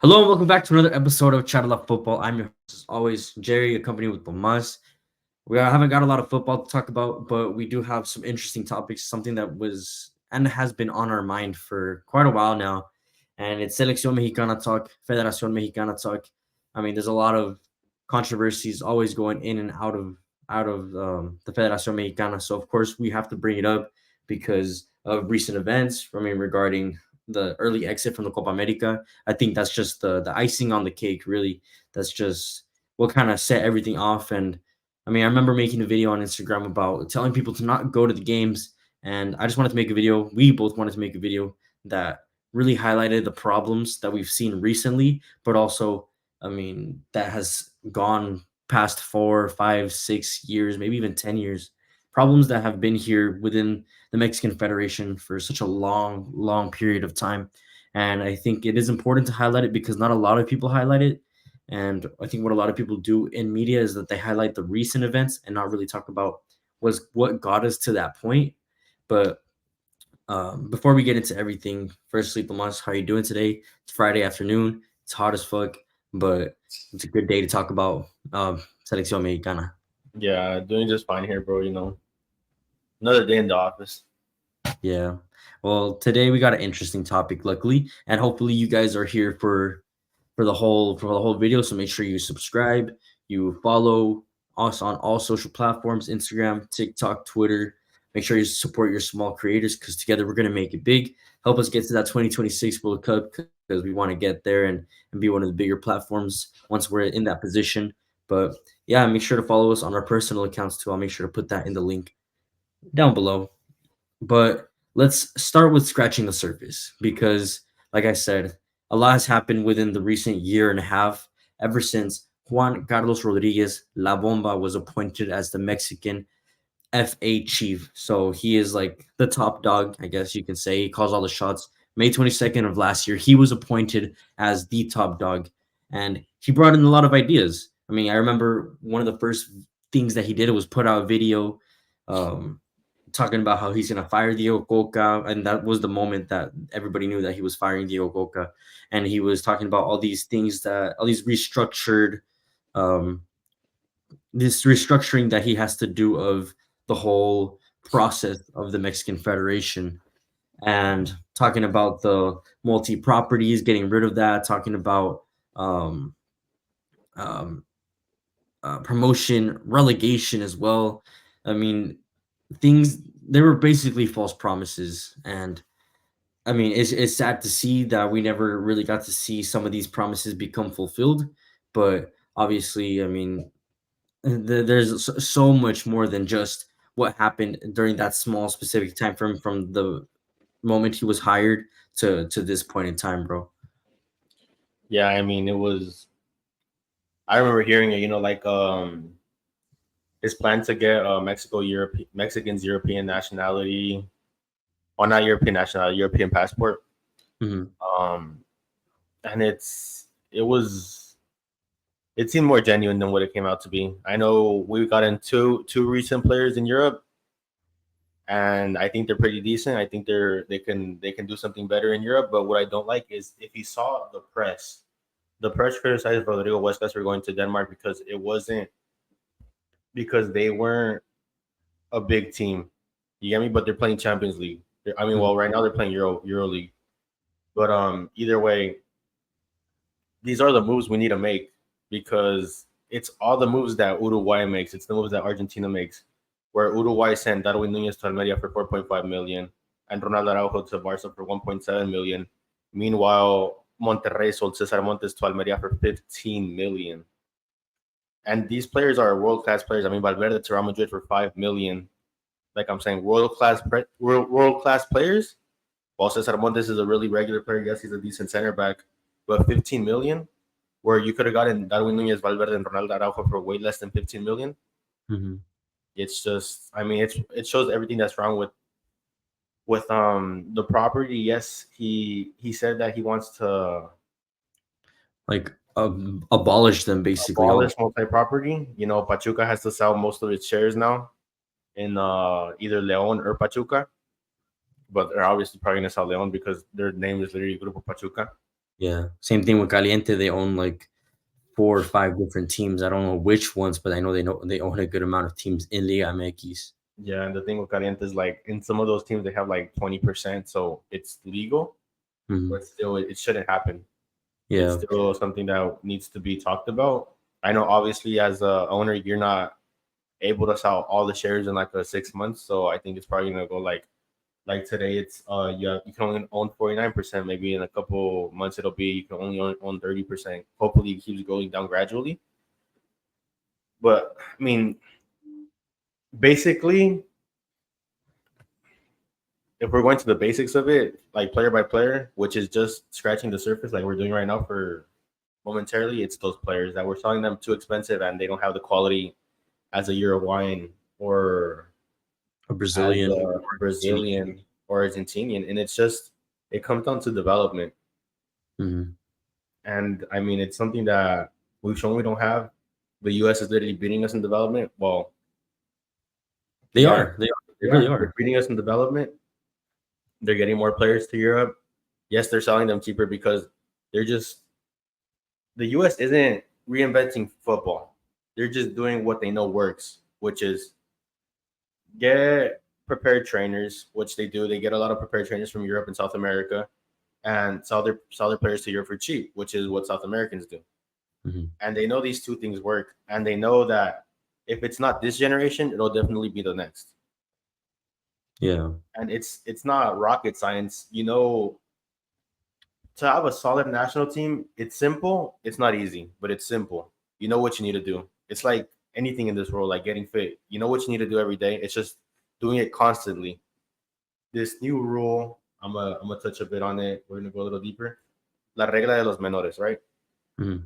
Hello and welcome back to another episode of Football. I'm your host, as always, Jerry, accompanied with Tomas. We haven't got a lot of football to talk about, but we do have some interesting topics, something that was and has been on our mind for quite a while now. And it's Selección Mexicana talk, Federación Mexicana talk. I mean, there's a lot of controversies always going in and out of the Federación Mexicana. So of course we have to bring it up because of recent events. I mean, regarding the early exit from the Copa America. I think that's just the icing on the cake, really. That's just what kind of set everything off. And I mean, I remember making a video on Instagram about telling people to not go to the games. And I just wanted to make a video. We both wanted to make a video that really highlighted the problems that we've seen recently, but also, I mean, that has gone past 4, 5, 6 years, maybe even 10 years. Problems that have been here within the Mexican Federation for such a long, long period of time. And I think it is important to highlight it because not a lot of people highlight it. And I think what a lot of people do in media is that they highlight the recent events and not really talk about was what got us to that point. But before we get into everything, firstly, Tomas, how are you doing today? It's Friday afternoon. It's hot as fuck, but it's a good day to talk about Selección Mexicana. Yeah, doing just fine here, bro. Another day in the office. Yeah. Well, today we got an interesting topic, luckily, and hopefully you guys are here for the whole video. So make sure you subscribe, you follow us on all social platforms: Instagram, TikTok, Twitter. Make sure you support your small creators because together we're gonna make it big. Help us get to that 2026 World Cup because we want to get there and be one of the bigger platforms once we're in that position. But yeah, make sure to follow us on our personal accounts too. I'll make sure to put that in the link down below. But let's start with scratching the surface because, like I said, a lot has happened within the recent year and a half ever since Juan Carlos Rodriguez La Bomba was appointed as the Mexican FA chief. So he is like the top dog, I guess you can say. He calls all the shots. May 22nd of last year, he was appointed as the top dog and he brought in a lot of ideas. I mean, I remember one of the first things that he did was put out a video um, talking about how he's gonna fire Diego Coca, and that was the moment that everybody knew that he was firing Diego Coca, and he was talking about all these things that all these um, this restructuring that he has to do of the whole process of the Mexican Federation, and talking about the multi properties, getting rid of that, talking about um, um, promotion, relegation as well. I mean, things they were basically false promises, and I mean, it's sad to see that we never really got to see some of these promises become fulfilled. But obviously, I mean, there's so much more than just what happened during that small specific time frame from the moment he was hired to this point in time, bro. Yeah, I mean, it was. I remember hearing it. His plan to get Mexicans European nationality, or not European nationality, European passport. Hmm. Um, and it seemed more genuine than what it came out to be. I know we got in two recent players in Europe, and I think they're pretty decent. I think they can do something better in Europe. But what I don't like is if you saw the press criticized Rodrigo Huescas for going to Denmark because it wasn't because they weren't a big team. You get me? But they're playing Champions League. I mean, well, right now they're playing Euro League. But either way, these are the moves we need to make because it's all the moves that Uruguay makes. It's the moves that Argentina makes. Where Uruguay sent Darwin Nunez to Almeria for 4.5 million and Ronaldo Araujo to Barca for 1.7 million. Meanwhile, Monterrey sold Cesar Montes to Almeria for 15 million. And these players are world class players. I mean, Valverde to Real Madrid for 5 million. Like I'm saying, world class players. While Cesar Montes is a really regular player, yes, he's a decent center back, but 15 million, where you could have gotten Darwin Nunez, Valverde, and Ronaldo Araujo for way less than 15 million. Hmm. It's just, I mean, it shows everything that's wrong with the property. Yes, he said that he wants to Like abolish them basically all. abolish multi-property. Pachuca has to sell most of its shares now in either León or Pachuca, but they're obviously probably gonna sell León because their name is literally Grupo Pachuca. Yeah. Same thing with Caliente. They own like 4 or 5 different teams. I don't know which ones, but I know they own a good amount of teams in Liga MX. Yeah, and the thing with Caliente is like in some of those teams they have like 20%, so it's legal, Mhm. but still it shouldn't happen. It's Yeah. still something that needs to be talked about. I know obviously as a owner you're not able to sell all the shares in like a 6 months, so I think it's probably gonna go like today it's you can only own 49%. Maybe in a couple months it'll be you can only own 30%. Hopefully it keeps going down gradually. But I mean, basically, if we're going to the basics of it, like player by player, which is just scratching the surface, like we're doing right now for momentarily, it's those players that we're selling them too expensive and they don't have the quality as a Uruguayan or A as Brazilian. a Brazilian or Argentinian, and it's just it comes down to development. Mhm. And I mean, it's something that we've shown we don't have. The U.S. is literally beating us in development. Well, They yeah, are. They are. They they really are. They're are. beating us in development. They're getting more players to Europe. Yes, they're selling them cheaper because they're just the U.S. isn't reinventing football. They're just doing what they know works, which is get prepared trainers, which they do. They get a lot of prepared trainers from Europe and South America, and sell their players to Europe for cheap, which is what South Americans do. Mhm. And they know these two things work, and they know that if it's not this generation, it'll definitely be the next. Yeah. And it's not rocket science, to have a solid national team. It's simple. It's not easy, but it's simple. You know what you need to do. It's like anything in this world, like getting fit. You know what you need to do every day. It's just doing it constantly. This new rule, I'm gonna touch a bit on it. We're gonna go a little deeper. La regla de los menores, right? Mhm.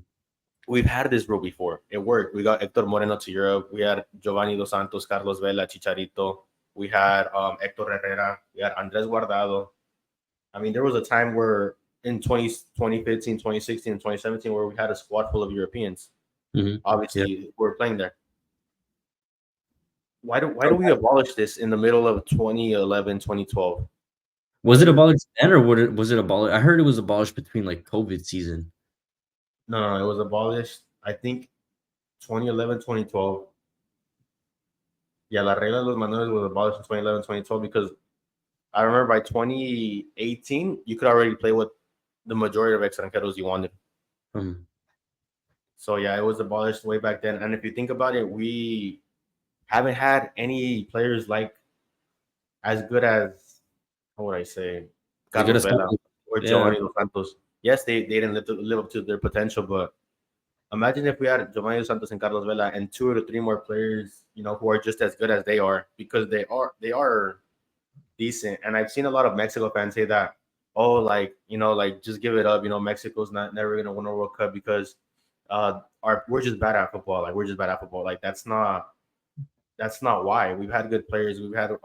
We've had this rule before. It worked. We got Hector Moreno to Europe. We had Giovanni Dos Santos, Carlos Vela, Chicharito. We had Hector Herrera. We had Andres Guardado. I mean, there was a time where in 2015, 2016, and 2017 where we had a squad full of Europeans. Mhm. Yeah. Obviously, we're playing there. Why do we abolish this in the middle of 2011, 2012? Was it abolished then, or was it abolished? I heard it was abolished between like COVID season. No, it was abolished. I think 2011, 2012. Yeah, la regla de los menores was abolished in 2011, 2012 because I remember by 2018 you could already play with the majority of extranjeros you wanted. Mhm. So yeah, it was abolished way back then. And if you think about it, we haven't had any players like as good as how would I say As good Carlos as Vela COVID. or Yeah. Giovanni Dos Santos. Yes, they didn't live up to their potential, but imagine if we had Giovanni Dos Santos and Carlos Vela and two or three more players, who are just as good as they are because they are decent. And I've seen a lot of Mexico fans say that, oh, like like just give it up. Mexico's not never gonna win a World Cup because we're just bad at football. Like we're just bad at football. Like that's not why. We've had good players. We've had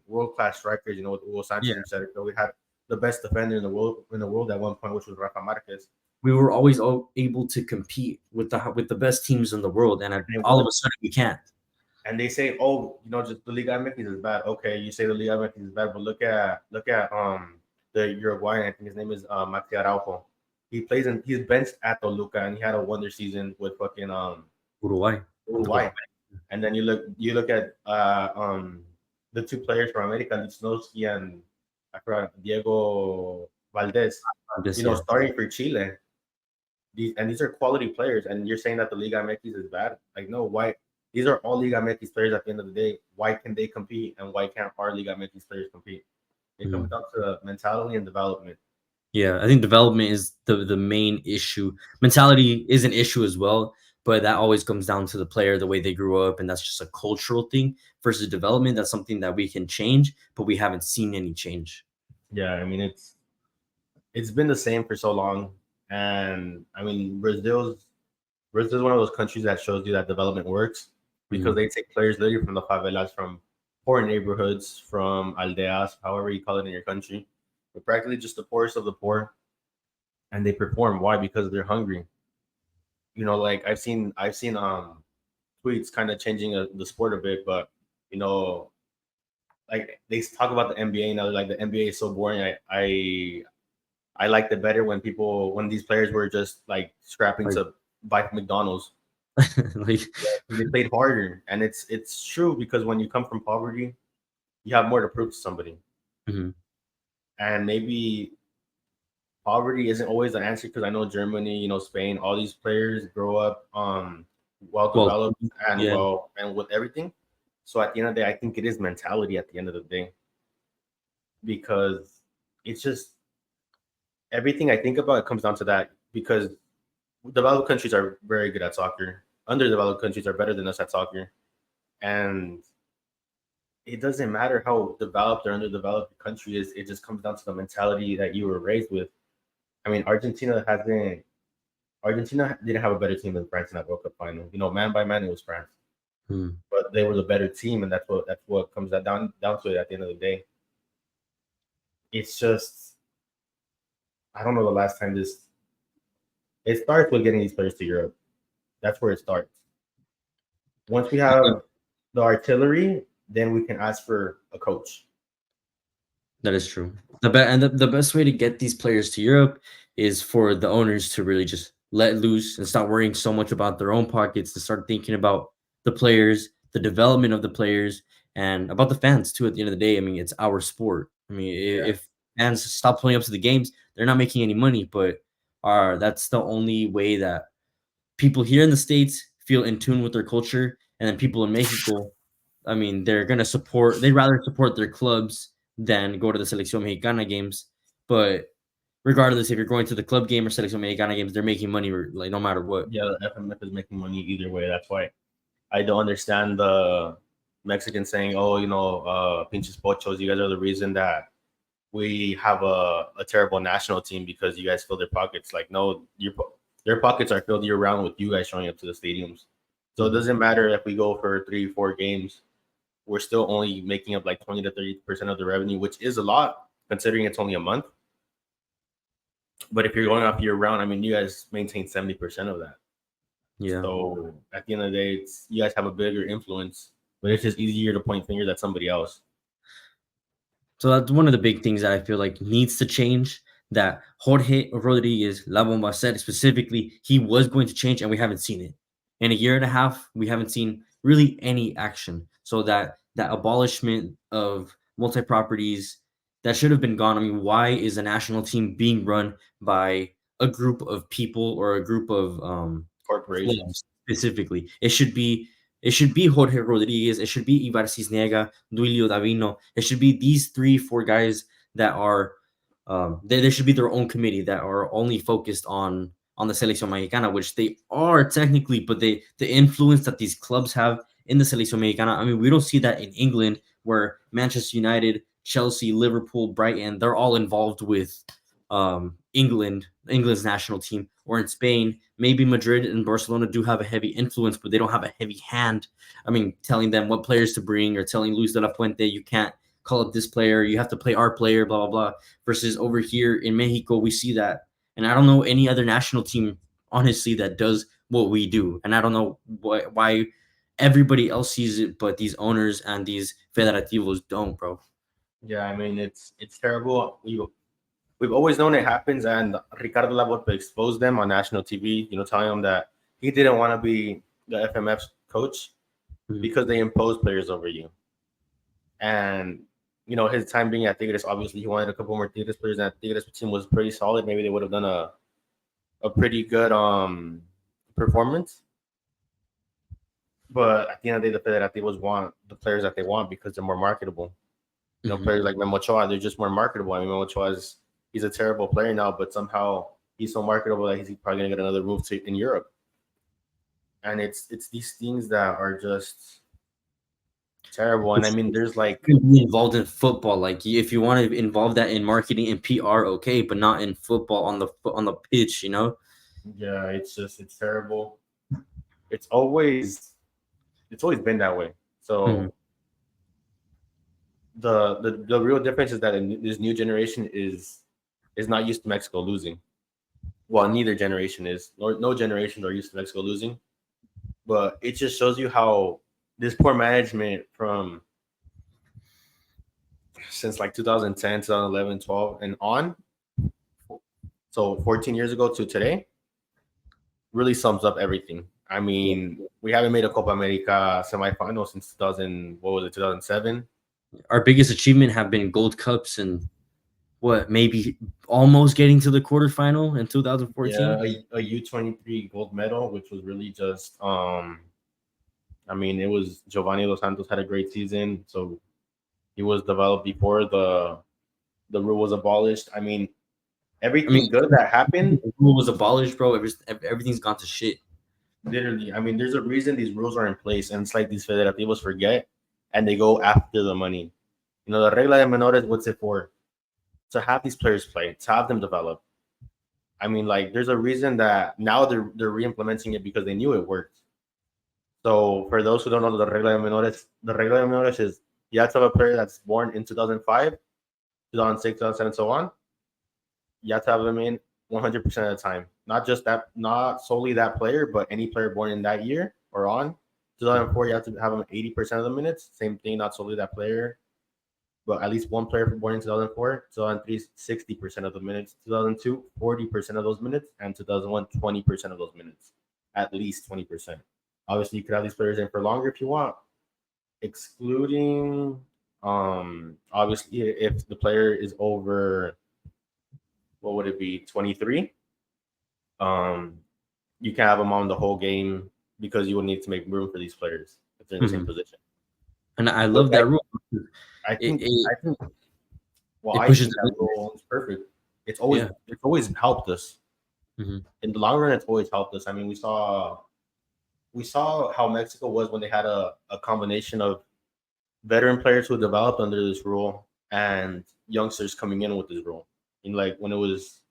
world class strikers. With Hugo Yeah. Sanchez, we had the best defender in the world at one point, which was Rafa Marquez. We were always able to compete with the best teams in the world, and And it all of a worked. sudden we can't. And they say, oh, just the Liga MX is bad. Okay, you say the Liga MX is bad, but look at the Uruguayan. I think his name is Maxi Araujo. He's benched at Toluca, and he had a wonder season with fucking Uruguay. Uruguay. And then you look at the two players from America, Lichnowsky and I forgot Diego Valdez. This year. Starting for Chile. These are quality players, and you're saying that the Liga MX is bad? Like, no, why? These are all Liga MX players at the end of the day. Why can they compete, and why can't our Liga MX players compete? It comes Mhm. down to mentality and development. Yeah, I think development is the main issue. Mentality is an issue as well, but that always comes down to the player, the way they grew up, and that's just a cultural thing versus development. That's something that we can change, but we haven't seen any change. Yeah, I mean it's been the same for so long, and I mean Brazil's one of those countries that shows you that development works because Mhm. they take players literally from the favelas, from poor neighborhoods, from aldeas, however you call it in your country. We're practically just the poorest of the poor, and they perform. Why? Because they're hungry. Like I've seen tweets kind of changing the sport a bit, but you know, like they talk about the NBA now. Like the NBA is so boring. I I liked it better when these players were just like scrapping Like, to buy McDonald's. like, They played harder, and it's true because when you come from poverty, you have more to prove to somebody, mhm. and maybe poverty isn't always the answer because I know Germany, Spain, all these players grow up well Well, developed and yeah, with everything. So at the end of the day, I think it is mentality at the end of the day because it's just everything I think about. It comes down to that because developed countries are very good at soccer. Underdeveloped countries are better than us at soccer, and it doesn't matter how developed or underdeveloped the country is. It just comes down to the mentality that you were raised with. I mean, Argentina didn't have a better team than France in that World Cup final. Man by man, it was France, mm. but they were the better team, and that's what comes down to it at the end of the day. It's just I don't know the last time this. It starts with getting these players to Europe. That's where it starts. Once we have the artillery, then we can ask for a coach. That is true. The best way to get these players to Europe is for the owners to really just let loose and stop worrying so much about their own pockets, to start thinking about the players, the development of the players, and about the fans too. At the end of the day, I mean, it's our sport. I mean, Yeah, if fans stop pulling up to the games, they're not making any money. But that's the only way that people here in the States feel in tune with their culture, and then people in Mexico, I mean, they'd rather support their clubs than go to the Selección Mexicana games. But regardless, if you're going to the club game or Selección Mexicana games, they're making money, like, no matter what. yeah. The FMF is making money either way. That's why I don't understand the Mexicans saying, "Oh, pinches pochos, you guys are the reason that we have a terrible national team because you guys fill their pockets." Like, no, their pockets are filled year round with you guys showing up to the stadiums. So it Mhm. doesn't matter if we go for 3, 4 games. We're still only making up like 20 to 30% of the revenue, which is a lot considering it's only a month. But if you're going off year round, I mean, you guys maintain 70% of that. Yeah. So at the end of the day, you guys have a bigger influence, but it's just easier to point fingers at somebody else. So that's one of the big things that I feel like needs to change. That Jorge Rodriguez, La Bomba said specifically he was going to change, and we haven't seen it. In a year and a half, we haven't seen really any action. So that abolishment of multi properties that should have been gone. I mean, why is a national team being run by a group of people or a group of Corporations. clubs specifically? It should be Jorge Rodriguez. It should be Ibar Cisniega, Duilio Davino. It should be these 3, 4 guys that are. There should be their own committee that are only focused on the Selección Mexicana, which they are technically, but the influence that these clubs have in the Selección Mexicana. I mean, we don't see that in England, where Manchester United, Chelsea, Liverpool, Brighton, they're all involved with England's national team, or in Spain, maybe Madrid and Barcelona do have a heavy influence, but they don't have a heavy hand. I mean, telling them what players to bring, or telling Luis de la Fuente, you can't call up this player, you have to play our player, blah blah blah. Versus over here in Mexico, we see that, and I don't know any other national team honestly that does what we do, and I don't know why everybody else sees it, but these owners and these federativos don't, bro. Yeah, I mean it's terrible. We've always known it happens, and Ricardo Lavolpe exposed them on national TV. Telling them that he didn't want to be the FMF's coach Mhm. because they impose players over you. And his time being at Tigres, obviously he wanted a couple more Tigres players, and Tigres team was pretty solid. Maybe they would have done a pretty good performance. But at the end of the day, the Federativos want the players that they want because they're more marketable. Mhm. Players like Memo Ochoa, they're just more marketable. I mean, Memo Ochoa he's a terrible player now, but somehow he's so marketable that he's probably gonna get another move in Europe. And it's these things that are just terrible. And I mean, there's like, You can be involved in football. Like, if you want to involve that in marketing and PR, okay, but not in football on the pitch. yeah, it's terrible. It's always it's always been that way. Mhm. So the real difference is that this new generation is not used to Mexico losing. Well, neither generation is, nor no generations are used to Mexico losing. But it just shows you how this poor management from since like 2010, 2011, 12, and on So 14 years ago to today really sums up everything. I mean, we haven't made a Copa America semifinal since 2000. What was it? 2007. Our biggest achievement have been Gold Cups and what maybe almost getting to the quarterfinal in 2014. Yeah, a U23 gold medal, which was really just I mean, it was Giovanni Dos Santos had a great season, so he was developed before the rule was abolished. I mean, I mean, everything good that happened, the rule was abolished, bro. Everything's gone to shit. literally. I mean, there's a reason these rules are in place, and it's like these federativos forget, and they go after the money. You know, the regla de menores, what's it for? To have these players play, to have them develop. I mean, like, there's a reason that now they're re-implementing it because they knew it worked. So for those who don't know the regla de menores is you have to have a player that's born in 2005, 2006, 2007, and so on. You have to have them in 100% of the time. Not just that, not solely that player, but any player born in that year or on. 2004, you have to have them 80% of the minutes. Same thing, not solely that player, but at least one player born in 2004. 2003, 60% of the minutes. 2002, 40% of those minutes. And 2001, 20% of those minutes. At least 20%. Obviously, you could have these players in for longer if you want, excluding obviously if the player is over, what would it be, 23, you can have them on the whole game because you would need to make room for these players if they're in the same position. And I love that rule. I think well, it I pushes think that rule is perfect. It's always helped us. In the long run. It's always helped us. I mean, we saw how Mexico was when they had a combination of veteran players who developed under this rule and youngsters coming in with this rule. And like when it was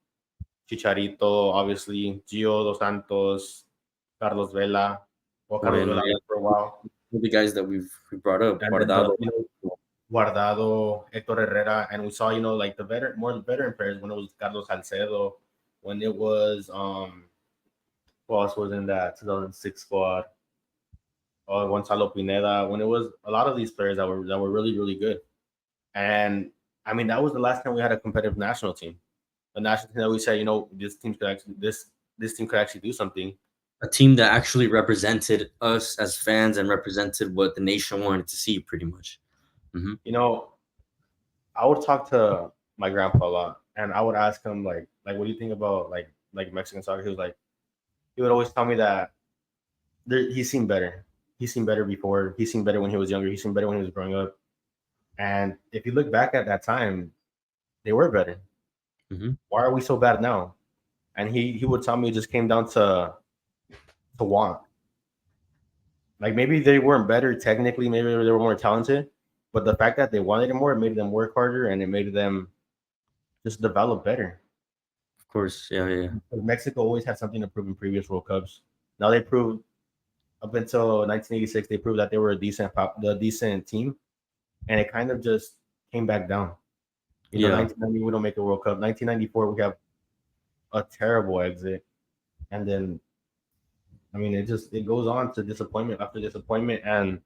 Chicharito, obviously, Gio Dos Santos, Carlos Vela, Carlos Vela for a while. The guys that we brought up, Guardado, Guardado, Hector Herrera, and we saw, like the more veteran players when it was Carlos Salcedo, when it was who else was in that 2006 squad? Oh, Gonzalo Pineda. When it was a lot of these players that were really really good, and I mean that was the last time we had a competitive national team, a national team that we said, this team could actually this team could actually do something. A team that actually represented us as fans and represented what the nation wanted to see, pretty much. I would talk to my grandpa a lot, and I would ask him like what do you think about like Mexican soccer? He would always tell me that he's seen better. He's seen better before. He's seen better when he was younger. He's seen better when he was growing up. And if you look back at that time, they were better. Why are we so bad now? And he would tell me it just came down to want. Like maybe they weren't better technically, maybe they were more talented, but the fact that they wanted it more, it made them work harder and it made them just develop better. Of course, yeah. Mexico always had something to prove in previous World Cups. Now they proved up until 1986, they proved that they were a decent team, and it kind of just came back down. 1990 we don't make a World Cup. 1994 we have a terrible exit, and then I mean it goes on to disappointment after disappointment, and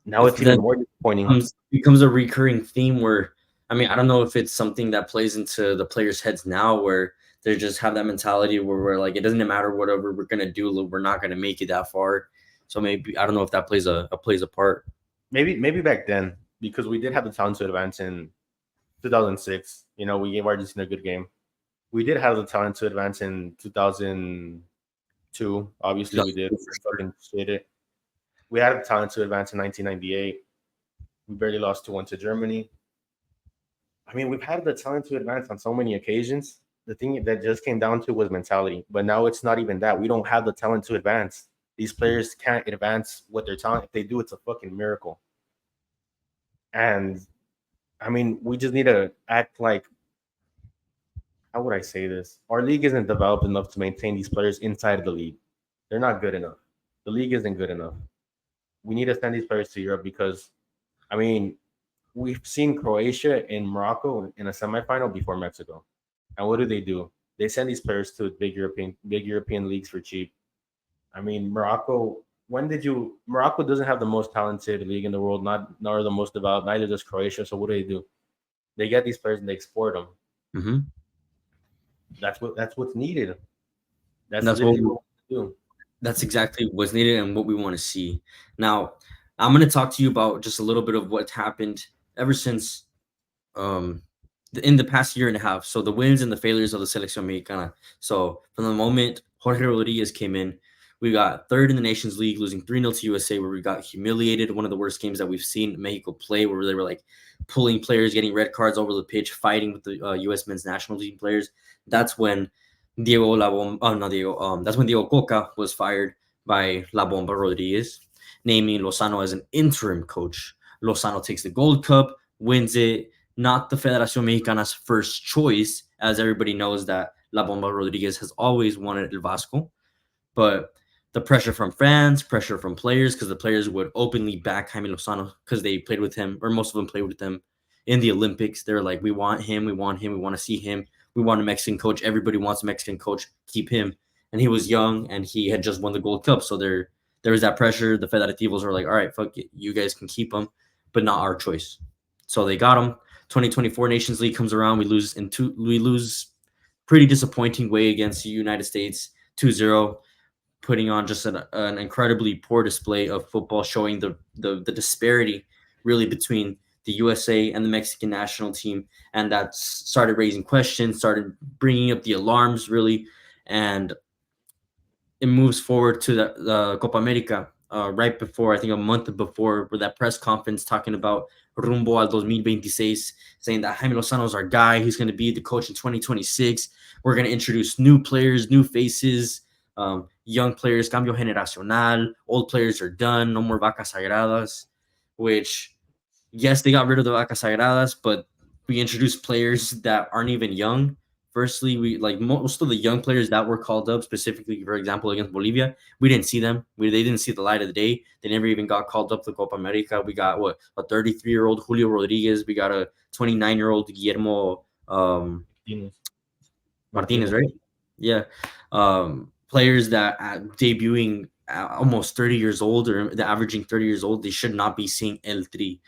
now it's even more disappointing. Becomes a recurring theme where I mean I don't know if it's something that plays into the players' heads now where they just have that mentality where we're like it doesn't matter whatever we're gonna do, we're not gonna make it that far. So maybe I don't know if that plays a part. Maybe back then because we did have the talent to advance in 2006. We gave Argentina a good game. We did have the talent to advance in 2002. Obviously, we did. We had the talent to advance in 1998. We barely lost 2-1 to Germany. I mean, we've had the talent to advance on so many occasions. The thing that just came down to was mentality. But now it's not even that. We don't have the talent to advance. These players can't advance with their talent. If they do, it's a fucking miracle. And I mean, we just need to act like, how would I say this? Our league isn't developed enough to maintain these players inside of the league. They're not good enough. The league isn't good enough. We need to send these players to Europe because, I mean, we've seen Croatia and Morocco in a semifinal before Mexico. And what do? They send these players to big European leagues for cheap. I mean, Morocco doesn't have the most talented league in the world, nor the most developed, neither does Croatia. So what do? They get these players and they export them. That's what's needed. That's That's what literally what we do. that's exactly what's needed and what we want to see. Now, I'm going to talk to you about just a little bit of what happened ever since um in the past year and a half. So the wins and the failures of the Selección Mexicana. So from the moment Jorge Rodriguez came in, we got third in the Nations League, losing 3-0 to USA, where we got humiliated. One of the worst games that we've seen Mexico play, where they were like pulling players, getting red cards over the pitch, fighting with the US men's national team players. That's when Diego La Bomba, not Diego, that's when Diego Coca was fired by La Bomba Rodriguez, naming Lozano as an interim coach. Lozano takes the Gold Cup, wins it, not the Federación Mexicana's first choice, as everybody knows that La Bomba Rodriguez has always wanted El Vasco. But the pressure from fans, pressure from players, because the players would openly back Jaime Lozano because they played with him, or most of them played with him in the Olympics. They're like, we want him, we want him, we want to see him. We want a Mexican coach. Everybody wants a Mexican coach. Keep him. And he was young, and he had just won the Gold Cup. So there was that pressure. The Federativos were like, all right, fuck it. You guys can keep him, but not our choice. So they got him. 2024 Nations League comes around. We lose pretty disappointing way against the United States 2-0, putting on just an incredibly poor display of football, showing the disparity really between the USA and the Mexican national team. And that started raising questions, started bringing up the alarms really. And it moves forward to the Copa America right before, I think a month before, where that press conference talking about rumbo al 2026, saying that Jaime Lozano is our guy. He's going to be the coach in 2026. We're going to introduce new players, new faces, young players, cambio generacional. Old players are done. No more vacas sagradas, which, yes, they got rid of the vacas sagradas, but we introduced players that aren't even young. Firstly, we like most of the young players that were called up, specifically, for example, against Bolivia, we didn't see them. They didn't see the light of the day. They never even got called up to Copa America. We got a 33-year-old Julio Rodriguez. We got a 29-year-old Guillermo Martinez, right? Yeah, players that debuting almost 30 years old, or the averaging 30 years old. They should not be seeing El Tri.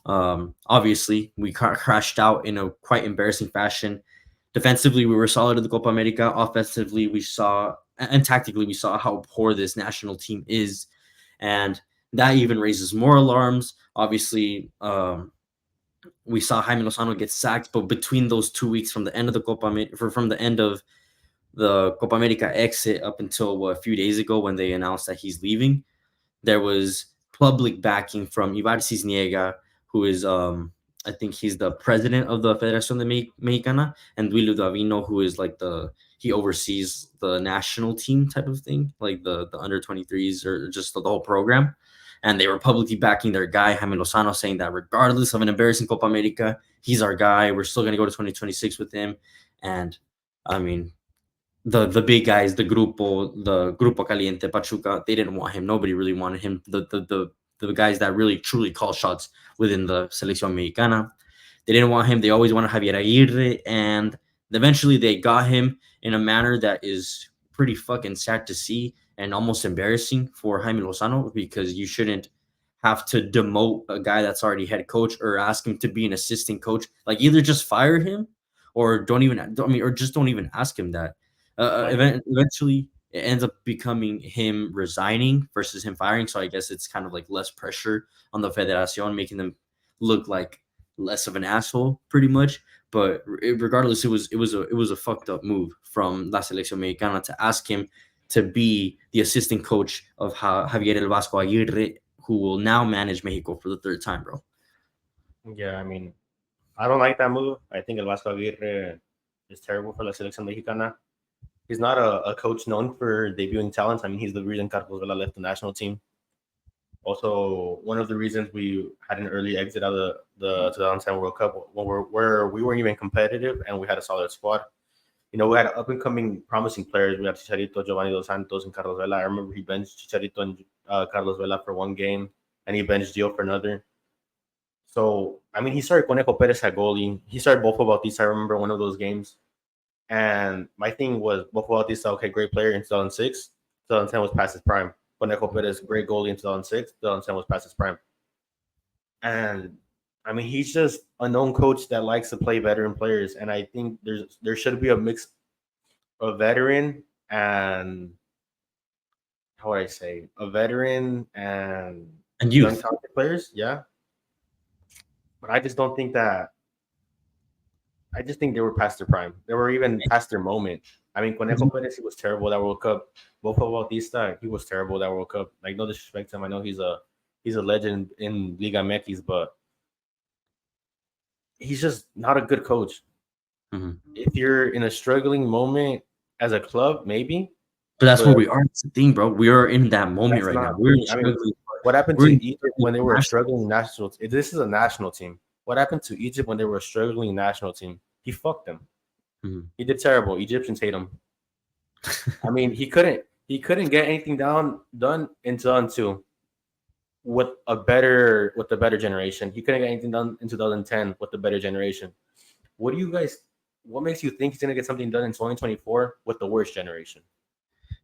Obviously, we crashed out in a quite embarrassing fashion. Defensively, we were solid in the Copa America. Offensively, we saw, and tactically, we saw how poor this national team is. And that even raises more alarms. Obviously, we saw Jaime Lozano get sacked, but between those 2 weeks from the end of the Copa America, from the end of the Copa America exit up until a few days ago when they announced that he's leaving, there was public backing from Ibar Cisniega, who is I think he's the president of the Federación de Mexicana, and Duilio Davino, who is like he oversees the national team type of thing, like the under 23s or just the whole program. And they were publicly backing their guy, Jaime Lozano, saying that regardless of an embarrassing Copa America, he's our guy. We're still going to go to 2026 with him. And I mean, the big guys, the Grupo Caliente, Pachuca, they didn't want him. Nobody really wanted him. The guys that really truly call shots within the Selección Mexicana, they didn't want him. They always wanted Javier Aguirre, and eventually they got him in a manner that is pretty fucking sad to see and almost embarrassing for Jaime Lozano, because you shouldn't have to demote a guy that's already head coach or ask him to be an assistant coach. Like, either just fire him or don't even ask him that. Eventually, it ends up becoming him resigning versus him firing. So I guess it's kind of like less pressure on the Federación, making them look like less of an asshole, pretty much. But regardless, it was a fucked up move from La Selección Mexicana to ask him to be the assistant coach of Javier El Vasco Aguirre, who will now manage Mexico for the third time, bro. Yeah, I mean, I don't like that move. I think El Vasco Aguirre is terrible for La Selección Mexicana. He's not a coach known for debuting talents. I mean, he's the reason Carlos Vela left the national team. Also, one of the reasons we had an early exit out of the 2010 World Cup, where we weren't even competitive and we had a solid squad. You know, we had up and coming promising players. We had Chicharito, Giovanni Dos Santos, and Carlos Vela. I remember he benched Chicharito and Carlos Vela for one game, and he benched Gio for another. So, I mean, he started Conejo Perez at goalie. He started Bofo Bautista. I remember one of those games. And my thing was Bofo Bautista, okay, great player in 2006. 2010 was past his prime. Conejo Perez, great goalie in 2006. 2010 was past his prime. And I mean, he's just a known coach that likes to play veteran players. And I think there should be a mix a veteran and how would I say a veteran and And young youth. talented players, yeah. But I just don't think that. I just think they were past their prime. They were even past their moment. I mean, Mhm. Conejo Perez, he was terrible that World Cup. Bofo Bautista, he was terrible that World Cup. Like no disrespect to him, I know he's a legend in Liga MX, but he's just not a good coach. Mhm. If you're in a struggling moment as a club, maybe, But that's where but we are. That's the thing, bro. We are in that moment that's right now. not We're me. I mean, struggling. what happened We're to in Egypt when they were a national. struggling national? This is a national team. What happened to Egypt when they were a struggling national team? He fucked them. Mhm. He did terrible. Egyptians hate him. I mean, he couldn't get anything done until with the better generation. He couldn't get anything done in 2010 with the better generation. What do you guys? What makes you think he's gonna get something done in 2024 with the worst generation?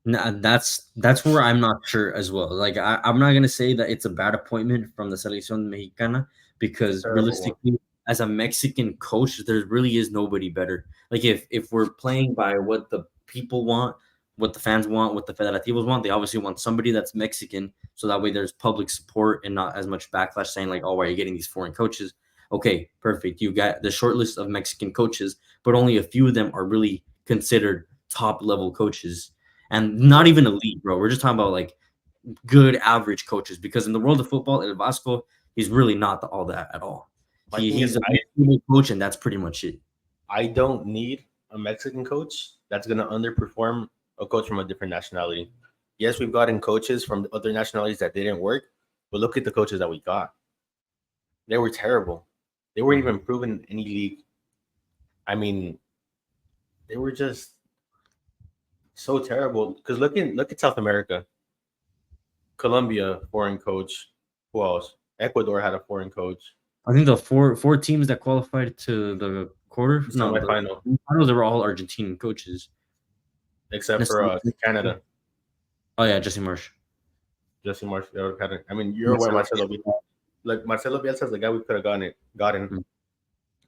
Nah, that's where I'm not sure as well. Like I'm not gonna say that it's a bad appointment from the Selección Mexicana It's a because terrible one. realistically, as a Mexican coach, there really is nobody better. Like if we're playing by what the people want, what the fans want, what the federativos want, they obviously want somebody that's Mexican, so that way there's public support and not as much backlash saying like, oh, why are you getting these foreign coaches? Okay, perfect. You got the short list of Mexican coaches, but only a few of them are really considered top level coaches and not even elite, bro. We're just talking about like good average coaches because in the world of football, El Vasco, he's really not all that at all. My thing He's is, a mid coach, and that's pretty much it. I don't need a Mexican coach that's gonna underperform a coach from a different nationality. Yes, we've gotten coaches from other nationalities that didn't work, but look at the coaches that we got. They were terrible. They weren't Mhm. even proven in any league. I mean, they were just so terrible. Because look at South America. Colombia, foreign coach. Who else? Ecuador had a foreign coach. I think the four teams that qualified to the quarter, The no, the semifinal, finals, they were all Argentinian coaches. except That's for not- Canada. Oh yeah, Jesse Marsh. Jesse Marsh had it. I mean, you're aware Marcelo Marcelo Bielsa. Like Marcelo Bielsa is the guy we could have gotten. Bielsa.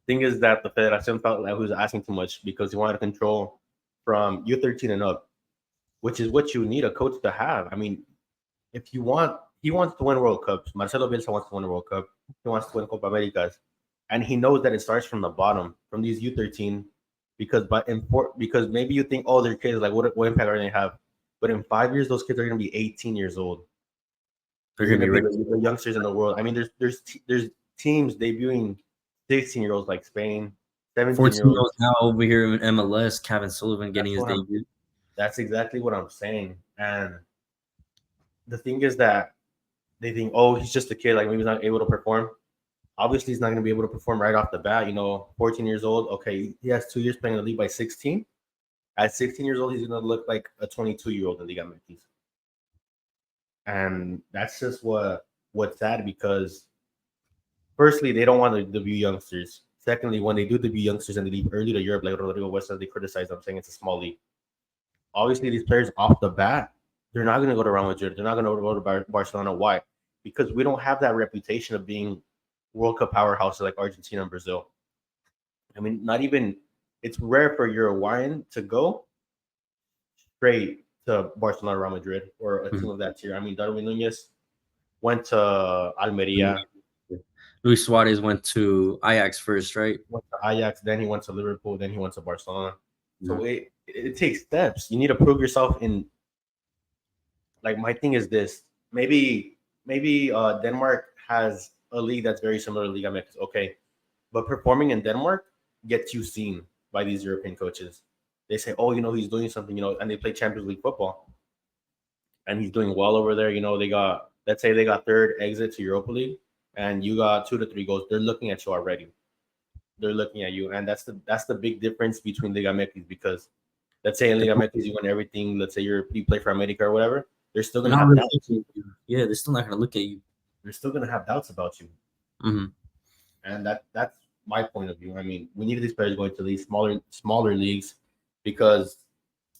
Thing is that the Federación felt like he was asking too much because he wanted to control from U13 and up, which is what you need a coach to have. I mean, if you want, he wants to win World Cups. Marcelo Bielsa wants to win a World Cup. He wants to win Copa Americas, and he knows that it starts from the bottom, from these U13, because maybe you think, oh, they're kids, like what impact are they gonna have? But in 5 years, those kids are gonna be 18 years old. They're They're gonna gonna be be ready. the youngsters in the world. I mean, there's teams debuting 16-year-olds like Spain, 17 14 year year olds olds. now over here in MLS. Kevin Sullivan getting That's his what I'm. debut. That's exactly what I'm saying. And the thing is that they think, oh, he's just a kid, like maybe he's not able to perform. Obviously, he's not going to be able to perform right off the bat. 14 years old. Okay, he has 2 years playing in the league by 16. At 16 years old, he's going to look like a 22-year-old in Liga MX. And that's just what's sad because firstly, they don't want to debut youngsters. Secondly, when they do debut youngsters and they leave early to Europe, like Rodrigo West, they criticize them, saying it's a small league. Obviously, these players off the bat, they're not going to go to Real Madrid. They're not going to go to Barcelona. Why? Because we don't have that reputation of being World Cup powerhouses like Argentina and Brazil. I mean, not even. It's rare for a Uruguayan to go straight to Barcelona, Real Madrid, or a team Mhm. of that tier. I mean, Darwin Nunez went to Almeria, Luis Suarez went to Ajax first, right? went to Ajax, then he went to Liverpool, then he went to Barcelona. So Mhm. it takes steps. You need to prove yourself in. Like my thing is this: maybe Denmark has a league that's very similar to Liga MX. Okay, but performing in Denmark gets you seen by these European coaches. They say, oh, he's doing something, and they play Champions League football, and he's doing well over there. They got, let's say they got third exit to Europa League, and you got 2 to 3 goals. They're looking at you already. They're looking at you, and that's the big difference between Liga MX because let's say in Liga MX you win everything. Let's say you play for America or whatever. They're still They're gonna not have really doubts. looking at you. Yeah, they're still not gonna look at you. They're still gonna have doubts about you, Mhm. and that's my point of view. I mean, we need these players going to these smaller leagues because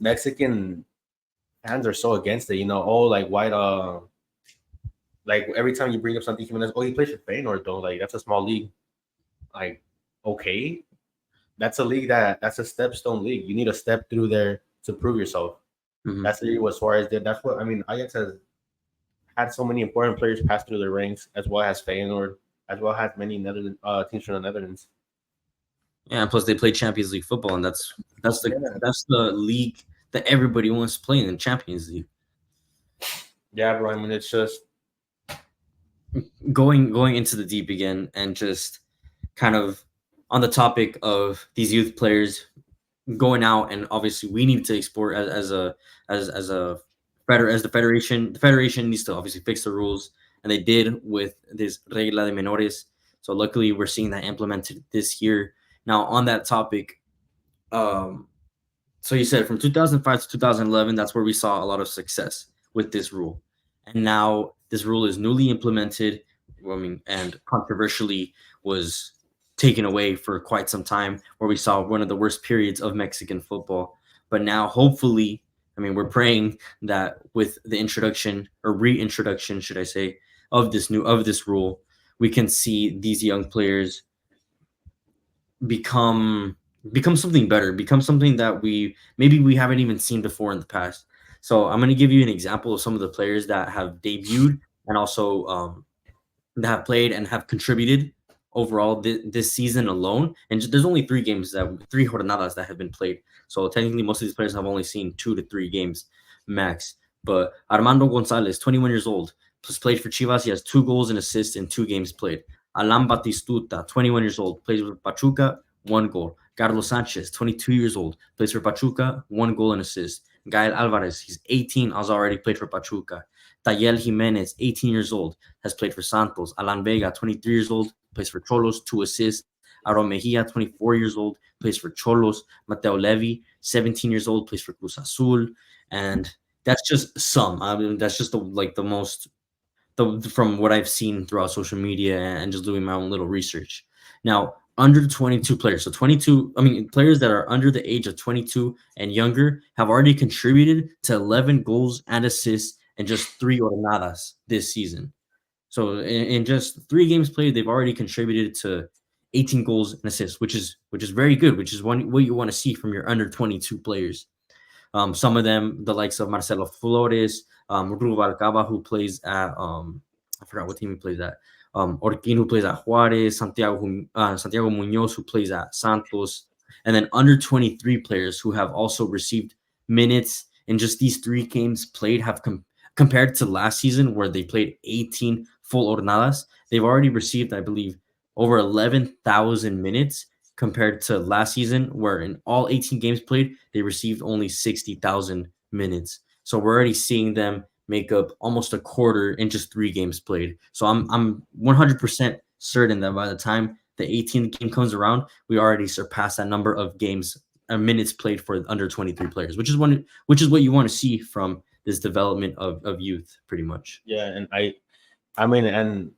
Mexican fans are so against it. Oh, like white like every time you bring up something Jimenez, oh, he plays for Feyenoord though. Like that's a small league. Like, okay, that's a league that's a stepstone league. You need to step through there to prove yourself. Mhm. That's literally what Suarez did. That's what I mean. Ajax has had so many important players pass through their ranks, as well as Feyenoord, as well as many Netherlands teams from the Netherlands. Yeah, and plus they play Champions League football, and that's the Yeah, that's the league that everybody wants to play in, the Champions League. yeah, bro. I mean, it's just Going into the deep again, and just kind of on the topic of these youth players going out, and obviously we need to export as the federation. The federation needs to obviously fix the rules, and they did with this regla de menores. So luckily, we're seeing that implemented this year. Now, on that topic, um, so you said from 2005 to 2011, that's where we saw a lot of success with this rule, and now this rule is newly implemented. I mean, and controversially was taken away for quite some time, where we saw one of the worst periods of Mexican football. But now, hopefully, I mean, we're praying that with the introduction or reintroduction, should I say, of this rule, we can see these young players become become something better, become something that we haven't even seen before in the past. So I'm going to give you an example of some of the players that have debuted, and also that have played and have contributed overall this season alone. And there's only three jornadas that have been played. So technically, most of these players have only seen 2 to 3 games max. But Armando Gonzalez, 21 years old, has played for Chivas. He has 2 goals and assists in 2 games played. Alan Batistuta, 21 years old, plays for Pachuca, 1 goal. Carlos Sanchez, 22 years old, plays for Pachuca, 1 goal and assist. Gael Alvarez, he's 18, has already played for Pachuca. Tayel Jimenez, 18 years old, has played for Santos. Alan Vega, 23 years old, plays for Cholos, 2 assists. Aaron Mejia, 24 years old, plays for Cholos. Mateo Levy, 17 years old, plays for Cruz Azul. And that's just some. I mean, that's just the most from what I've seen throughout social media and just doing my own little research. Now, under 22 players, so 22, I mean, players that are under the age of 22 and younger have already contributed to 11 goals and assists and just 3 jornadas this season. So in just 3 games played, they've already contributed to 18 goals and assists, which is very good, which is what you want to see from your under 22 players. Some of them, the likes of Marcelo Flores, Rubalcaba, who plays at I forgot what team he plays at. Orquin, who plays at Juarez, Santiago Munoz, who plays at Santos, and then under 23 players who have also received minutes in just these 3 games played have compared to last season where they played 18 full jornadas. They've already received, I believe, over 11,000 minutes compared to last season, where in all 18 games played, they received only 60,000 minutes. So we're already seeing them make up almost a quarter in just 3 games played. So I'm 100% certain that by the time the 18th game comes around, we already surpassed that number of games minutes played for under 23 players, which is what you want to see from this development of youth, pretty much. yeah, and I mean, and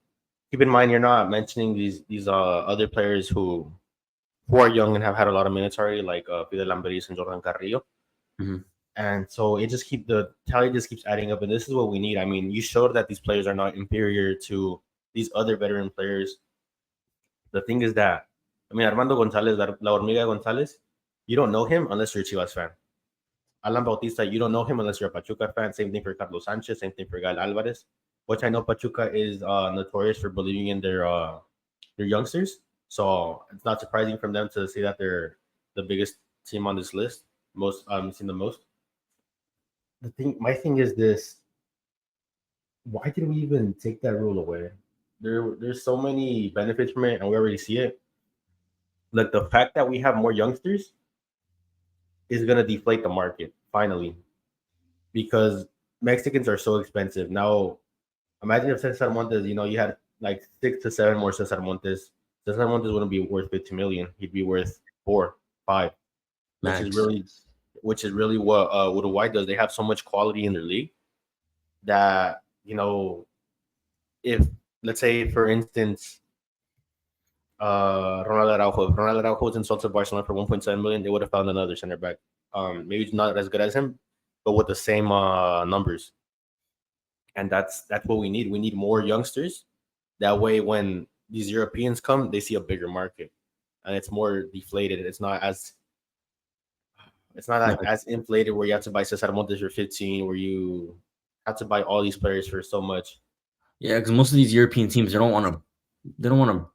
keep in mind you're not mentioning these other players who are young and have had a lot of minutes already, like Fidel Lamberis and Jordan Carrillo. Mhm. And so the tally just keeps adding up, and this is what we need. I mean, you showed that these players are not inferior to these other veteran players. The thing is that, I mean, Armando Gonzalez, La Hormiga Gonzalez, you don't know him unless you're a Chivas fan. Alan Bautista, you don't know him unless you're a Pachuca fan. Same thing for Carlos Sanchez. Same thing for Gael Alvarez, which I know Pachuca is notorious for believing in their youngsters. So it's not surprising from them to say that they're the biggest team on this list, most seen the most. My thing is this: why did we even take that rule away? There's so many benefits from it, and we already see it. Like the fact that we have more youngsters is gonna deflate the market finally, because Mexicans are so expensive now. Imagine if Cesar Montes, you had like 6 to 7 more Cesar Montes. Cesar Montes wouldn't be worth 50 million. He'd be worth 4, 5, which is Max. really what Uruguay does. They have so much quality in their league that if let's say for instance, if Ronald Araujo was insulted Barcelona for 1.7 million, they would have found another center back. Maybe not as good as him, but with the same numbers. And that's what we need. We need more youngsters. That way, when these Europeans come, they see a bigger market, and it's more deflated. It's not as It's not like as inflated where you have to buy Cesar Montes for 15, where you have to buy all these players for so much. Yeah, because most of these European teams they don't want to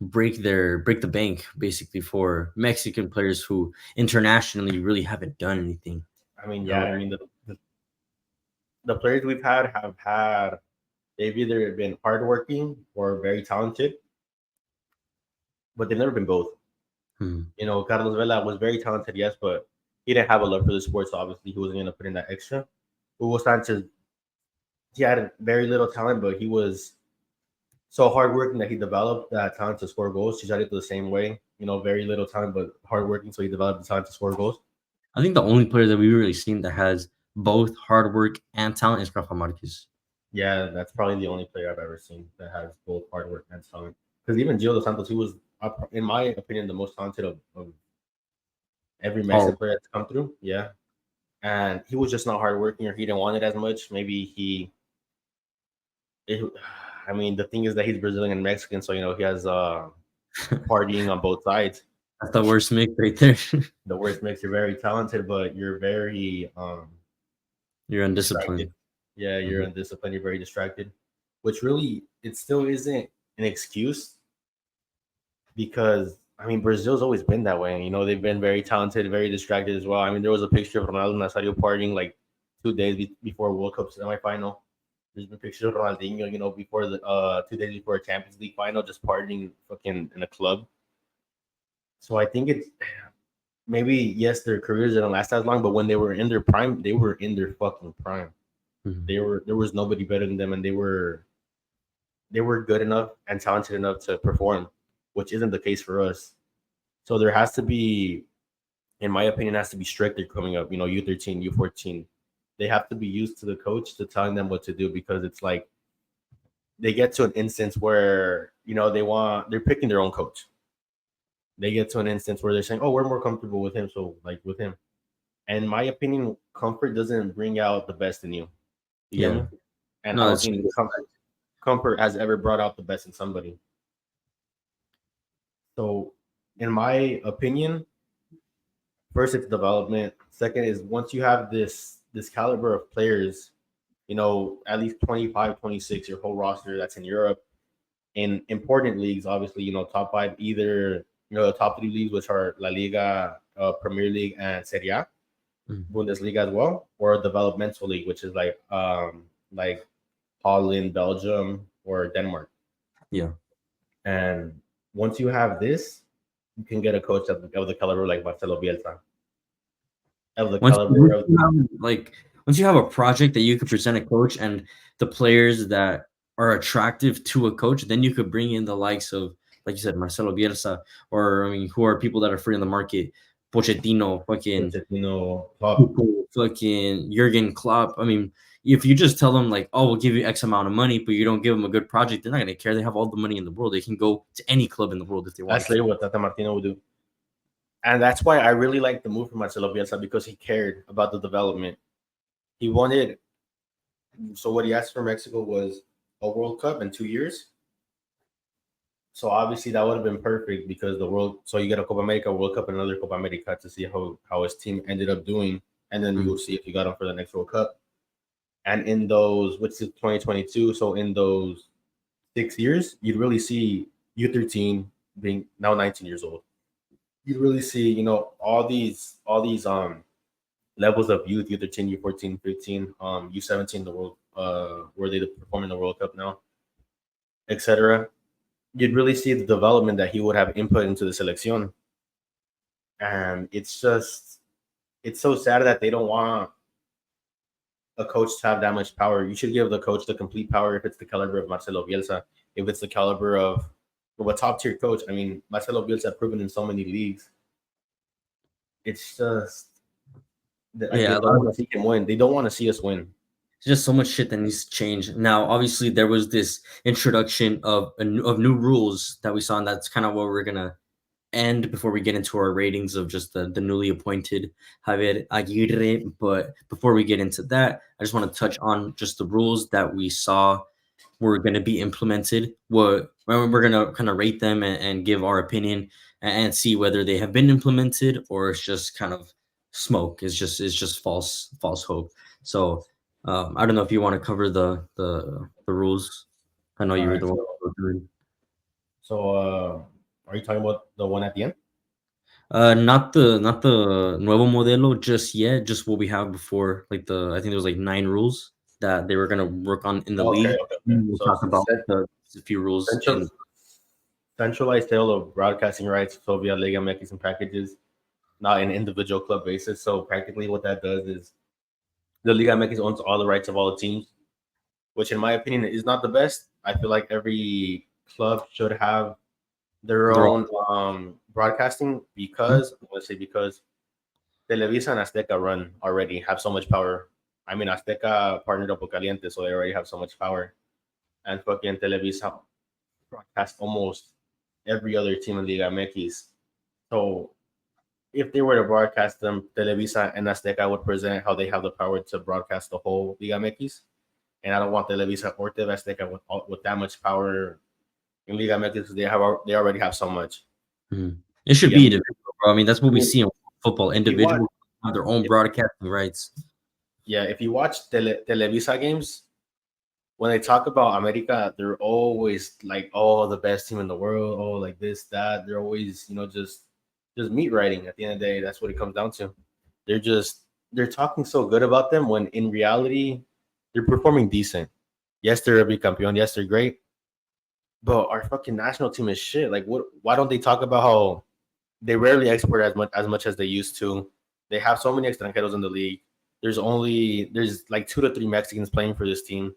break the bank basically for Mexican players who internationally really haven't done anything. I mean, You yeah, know? I mean the players we've had have had they've either been hardworking or very talented, but they've never been both. Hmm. You know, Carlos Vela was very talented, yes, but he didn't have a love for the sport, so obviously he wasn't going to put in that extra. Hugo Sanchez, he had very little talent, but he was so hardworking that he developed that talent to score goals. Chicharito the same way, you know, very little talent, but hardworking, so he developed the talent to score goals. I think the only player that we've really seen that has both hard work and talent is Rafa Marquez. Yeah, that's probably the only player I've ever seen that has both hard work and talent. Because even Gio dos Santos, he was, in my opinion, the most talented of every Mexican Oh, player that's come through. Yeah, and he was just not hardworking, or he didn't want it as much. Maybe it, I mean, the thing is that he's Brazilian and Mexican, so you know he has partying on both sides. that's the worst mix right there. The worst makes you very talented, but you're very You're undisciplined. distracted. Yeah, you're Mhm. undisciplined. You're very distracted, which really it still isn't an excuse because I mean Brazil's always been that way. You know, they've been very talented, very distracted as well. I mean, there was a picture of Ronaldo Nazario partying like 2 days before World Cup semifinal. There's been pictures of Ronaldinho, you know, before the 2 days before a Champions League final, just partying fucking in a club. So I think it's maybe yes, their careers didn't last as long, but when they were in their prime, they were in their fucking prime. Mhm. There was nobody better than them, and they were good enough and talented enough to perform, which isn't the case for us. So there has to be, in my opinion, has to be stricter coming up. You know, U13, U14, they have to be used to the coach to telling them what to do because it's like they get to an instance where you know they're picking their own coach. They get to an instance where they're saying, "Oh, we're more comfortable with him," so like with him. And in my opinion, comfort doesn't bring out the best in you. You get Yeah. me? And I No, don't that's think comfort has ever brought out the best in somebody. So, in my opinion, first it's development. Second is once you have this caliber of players, you know, at least 25, 26, your whole roster that's in Europe, in important leagues, obviously, you know, top five, either, you know, the top three leagues, which are La Liga, Premier League, and Serie A, mhm. Bundesliga as well, or a developmental league, which is like Holland, Belgium, or Denmark. Yeah. And once you have this, you can get a coach of the caliber like Marcelo Bielsa, of the Once caliber of you have, like, once you have a project that you could present a coach and the players that are attractive to a coach, then you could bring in the likes of, like you said, Marcelo Bielsa, or I mean, who are people that are free in the market, Pochettino, fucking Pochettino, Klopp. Tuchel, fucking Jurgen Klopp. I mean, if you just tell them like, "Oh, we'll give you X amount of money," but you don't give them a good project, they're not gonna care. They have all the money in the world. They can go to any club in the world if they That's wanted to. literally what Tata Martino would do. And that's why I really like the move from Marcelo Bielsa because he cared about the development. He wanted, so what he asked for Mexico was a World Cup in 2 years. So obviously that would have been perfect because the world. So you get a Copa America, World Cup, and another Copa America to see how his team ended up doing, and then you Mhm. will see if you got him for the next World Cup. And in those, which is 2022, so in those 6 years, you'd really see U13 being now 19 years old. You'd really see, you know, all these levels of youth, U13, U14, 15, U17, the world where they perform in the World Cup now, etc. You'd really see the development that he would have input into the selection. And it's so sad that they don't want a coach to have that much power. You should give the coach the complete power if it's the caliber of Marcelo Bielsa, if it's the caliber of a top tier coach. I mean, Marcelo Bielsa proven in so many leagues. It's just like Yeah, they know that he can win. They don't want to see us win. there's just so much shit that needs to change. Now, obviously, there was this introduction of of new rules that we saw, and that's kind of what we're gonna end before we get into our ratings of just the newly appointed Javier Aguirre. But before we get into that, I just want to touch on just the rules that we saw were going to be implemented. What we're going to kind of rate them and give our opinion and see whether they have been implemented or it's just kind of smoke. It's just false hope. So I don't know if you want to cover the rules. I know All you were right. the one. Are you talking about the one at the end? Not the nuevo modelo just yet. Just what we have before. Like I think there was like 9 rules that they were gonna work on in the Okay, league. okay, okay. We'll So talk about the few rules central, in. centralized sale of broadcasting rights, so via Liga MX and packages, not an individual club basis. So practically, what that does is the Liga MX owns all the rights of all the teams, which in my opinion is not the best. I feel like every club should have their They're own broadcasting because let's say because Televisa and Azteca run already have so much power. I mean, Azteca partnered up with Caliente, so they already have so much power. And fucking Televisa broadcast almost every other team in Liga MX. So if they were to broadcast them, Televisa and Azteca would present how they have the power to broadcast the whole Liga MX. And I don't want Televisa or TV Azteca with that much power in Liga MX because they already have so much. It should Yeah, be individual, bro. I mean, that's what we I mean, see in football. if you watch, Individuals have their own if, broadcasting rights. yeah, if you watch Televisa games, when they talk about America, they're always like, "Oh, the best team in the world." Oh, like this, that. They're always, just meat writing. At the end of the day, that's what it comes down to. They're talking so good about them when in reality, they're performing decent. Yes, they're a big campeón. Yes, they're great. But our fucking national team is shit. Like, what? Why don't they talk about how they rarely export as much as they used to? They have so many extranjeros in the league. There's like 2 to 3 Mexicans playing for this team,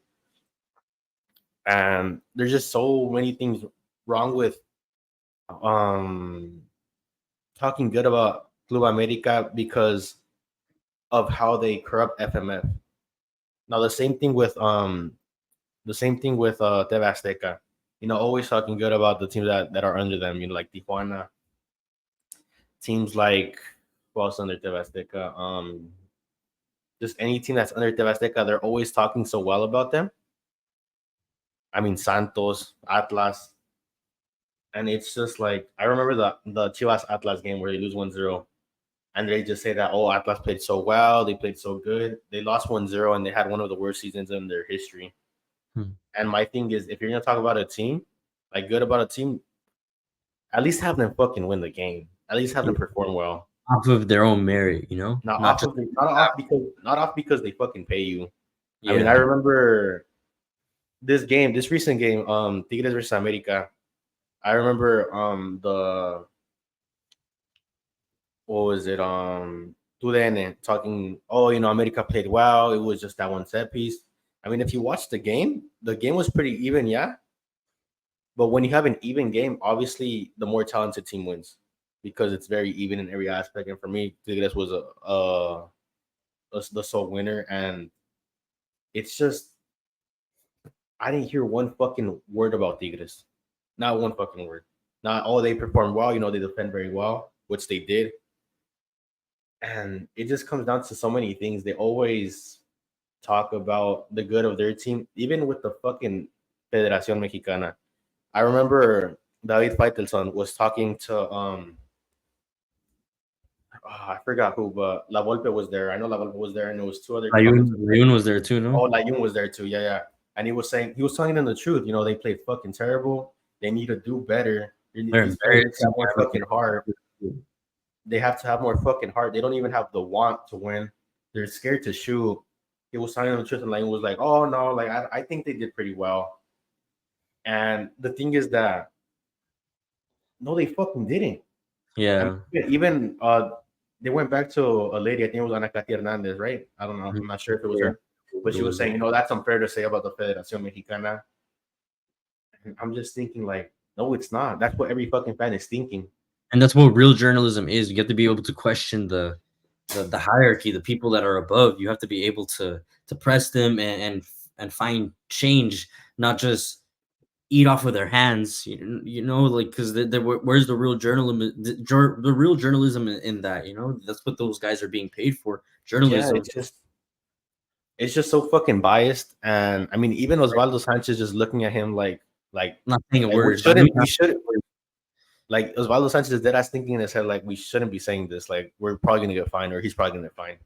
and there's just so many things wrong with um talking good about Club America because of how they corrupt FMF. Now the same thing with TV Azteca. Always talking good about the teams that are under them. Like Tijuana, teams like who else under TV Azteca? Just any team that's under TV Azteca, they're always talking so well about them. I mean Santos, Atlas, and it's just like I remember the Chivas Atlas game where they lose 1-0, and they just say that Atlas played so well, they played so good. They lost 1-0 and they had one of the worst seasons in their history. And my thing is, if you're gonna talk about a team, like good about a team, at least have them fucking win the game. At least have them perform well. Off of their own merit, not just Not off because they fucking pay you. yeah. I mean, I remember this recent game, Tigres versus America. I remember the what was it? TUDN talking, America played well. It was just that one set piece. I mean, if you watch the game was pretty even, yeah. But when you have an even game, obviously the more talented team wins because it's very even in every aspect. And for me, Tigres was the sole winner, and it's just I didn't hear one fucking word about Tigres, not one fucking word. Not they performed well, they defend very well, which they did, and it just comes down to so many things. They always talk about the good of their team, even with the fucking Federación Mexicana. I remember David Faitelson was talking to I forgot who, but La Volpe was there. I know La Volpe was there, and there was 2 other comments. Layun was there too, no? Oh, Layun was there too. Yeah, yeah. And he was telling them the truth. They played fucking terrible. They need to do better. These players have more fucking heart. They have to have more fucking heart. They don't even have the want to win. They're scared to shoot. He was telling them the truth, and Layun was like, "Oh no, like I think they did pretty well." And the thing is that no, they fucking didn't. Yeah. Even they went back to a lady. I think it was Ana Katia Hernandez, right? I don't know. I'm not sure if it was her, but she was saying, that's unfair to say about the Federación Mexicana. And I'm just thinking, like, no, it's not. That's what every fucking fan is thinking. And that's what real journalism is. You have to be able to question the hierarchy, the people that are above. You have to be able to press them and find change, not just eat off of their hands. Like because where's the real journalism? The real journalism in that, that's what those guys are being paid for. Journalism. Yeah, it's just so fucking biased. And I mean, even Osvaldo Sanchez just looking at him like not saying a word. Like Osvaldo Sanchez is dead ass thinking in his head, like we shouldn't be saying this. Like we're probably gonna get fined, or he's probably gonna get fined.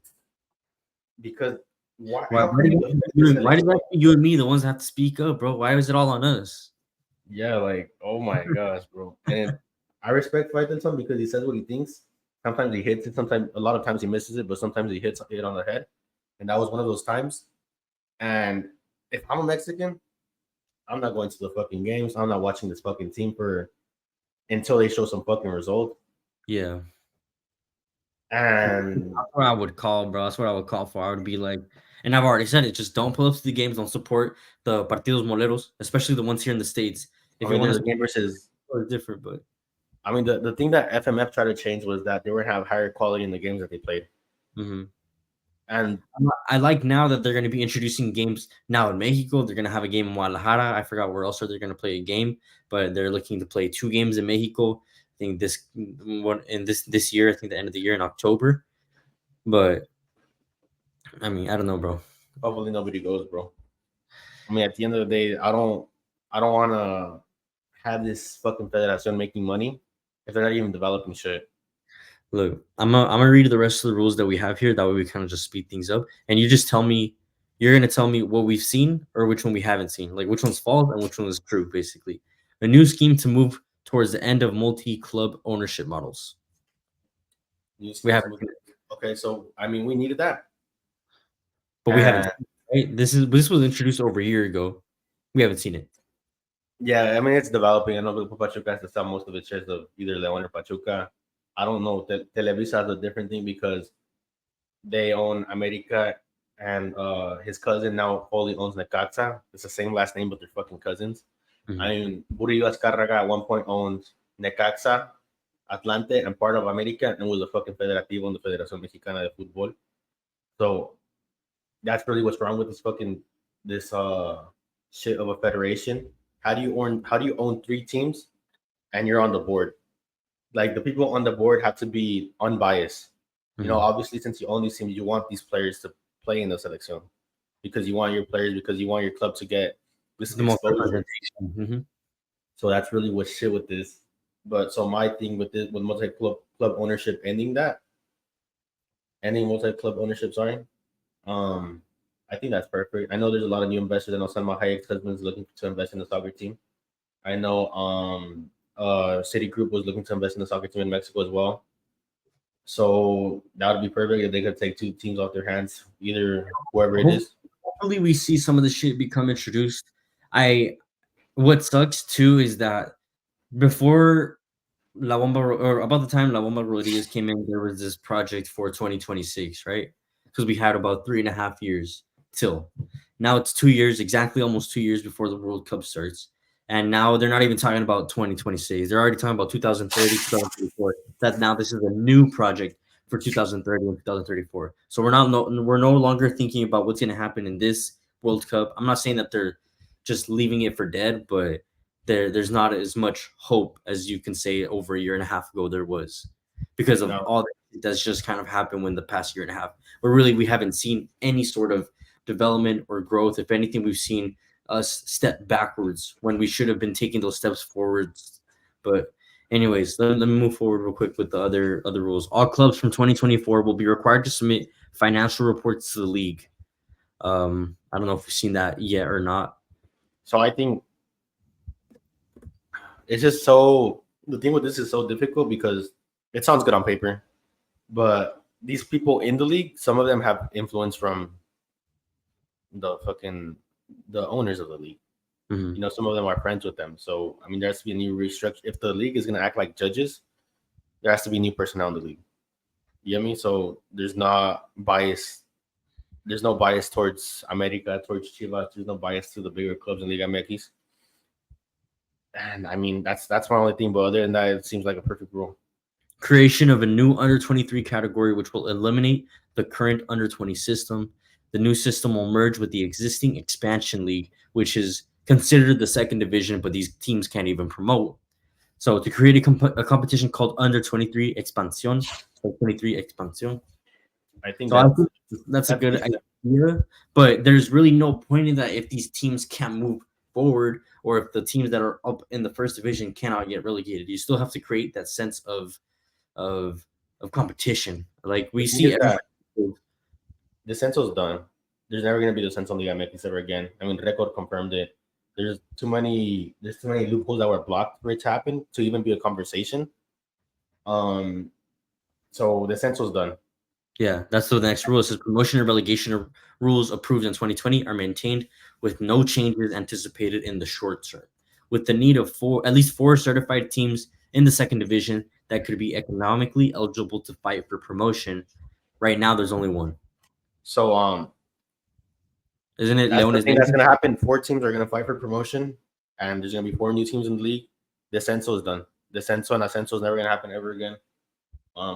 Because why? Why, How why, can did you that, affect this why did that election? be you and me the ones that have to speak up, bro? Why is it all on us? Yeah, like oh my gosh, bro. And I respect Faitelson because he says what he thinks. Sometimes he hits it. Sometimes a lot of times he misses it, but sometimes he hits it on the head. And that was one of those times. And if I'm a Mexican, I'm not going to the fucking games. I'm not watching this fucking team for until they show some fucking result. Yeah. And That's what I would call, bro. That's what I would call for. I would be like, and I've already said it, just don't pull up to the games, don't support the partidos moleros, especially the ones here in the States. I If you mean, want there's to a game versus. support, it's different, but I mean, the thing that FMF tried to change was that they were have higher quality in the games that they played. mhm. And I like now that they're going to be introducing games now in Mexico. They're going to have a game in Guadalajara. I forgot where else they're going to play a game, but they're looking to play 2 games in Mexico. I think this one in this year. I think the end of the year in October. But I mean, I don't know, bro. hopefully nobody goes, bro. I mean, at the end of the day, I don't want to have this fucking federation making money if they're not even developing shit. Look, I'm gonna read the rest of the rules that we have here. That way we kind of just speed things up, and you just tell me. You're gonna tell me what we've seen or which one we haven't seen, like which one's false and which one is true. Basically, a new scheme to move towards the end of multi-club ownership models. New We schemes haven't move. seen it, Okay, so I mean, we needed that. but we haven't. And Seen it, right? This was introduced over a year ago. We haven't seen it. yeah, I mean, it's developing. I know the Pachuca has to sell most of its shares of either León or Pachuca. I don't know. Televisa has a different thing because they own America, and his cousin now fully owns Necaxa. It's the same last name, but they're fucking cousins. I Mhm. mean, Murillo Azcárraga at one point owned Necaxa, Atlante, and part of America, and was a fucking federativo in the Federación Mexicana de Fútbol. So that's really what's wrong with this shit of a federation. How do you own 3 teams and you're on the board? Like the people on the board have to be unbiased. Mhm. Obviously since you own these teams, you want these players to play in the selection because you want your players because you want your club to get this The most exposure. representation. Mhm. So that's really what's shit with this. But so my thing with this with multi club ownership ending multi club ownership, sorry. Um, I think that's perfect. I know there's a lot of new investors. I know Salma Hayek's husband is looking to invest in the soccer team. I know City Group was looking to invest in the soccer team in Mexico as well. So that would be perfect if they could take 2 teams off their hands, either whoever it is. Hopefully, we see some of this shit become introduced. I What sucks too is that before La Bomba or about the time La Bomba Rodriguez came in, there was this project for 2026, right? Because we had about 3.5 years till now. It's 2 years, exactly almost 2 years before the World Cup starts. And now they're not even talking about 2026. They're already talking about 2030, 2034. That now this is a new project for 2030 and 2034. So we're no longer thinking about what's going to happen in this World Cup. I'm not saying that they're just leaving it for dead, but there's not as much hope as you can say over a year and a half ago there was because of No, all that's just kind of happened in the past year and a half. But really, we haven't seen any sort of development or growth. If anything, we've seen us step backwards when we should have been taking those steps forwards. But anyways, let me move forward real quick with the other rules. All clubs from 2024 will be required to submit financial reports to the league. I don't know if we've seen that yet or not. so I think it's just so the thing with this is so difficult because it sounds good on paper, but these people in the league, some of them have influence from the owners of the league. Mhm. Some of them are friends with them. So I mean, there has to be a new restructure. If the league is going to act like judges, there has to be new personnel in the league. You know what I mean? So there's no bias towards America, towards Chivas. There's no bias to the bigger clubs in Liga MX. And I mean, that's my only thing. But other than that, it seems like a perfect rule. Creation of a new under 23 category, which will eliminate the current under 20 system. The new system will merge with the existing expansion league, which is considered the second division, but these teams can't even promote. So to create a competition called under 23 expansion, so 23 expansion. I think So I that's think that's a that's good decent. idea, but there's really no point in that if these teams can't move forward, or if the teams that are up in the first division cannot get relegated. You still have to create that sense of of competition. Like The we thing see is that everybody. Descenso's done. There's never gonna be Descenso Liga MX ever again. I mean, Record confirmed it. There's too many loopholes that were blocked for it to happen to even be a conversation. Um, so Descenso's done. Yeah, that's the next rule. It says promotion and relegation rules approved in 2020 are maintained with no changes anticipated in the short term. With the need of at least four certified teams in the second division that could be economically eligible to fight for promotion. Right now, there's only one. So Isn't it that's the Leones thing that's Negros? gonna happen. Four teams are gonna fight for promotion, and there's gonna be four new teams in the league. Descenso is done. Descenso and Ascenso is never gonna happen ever again.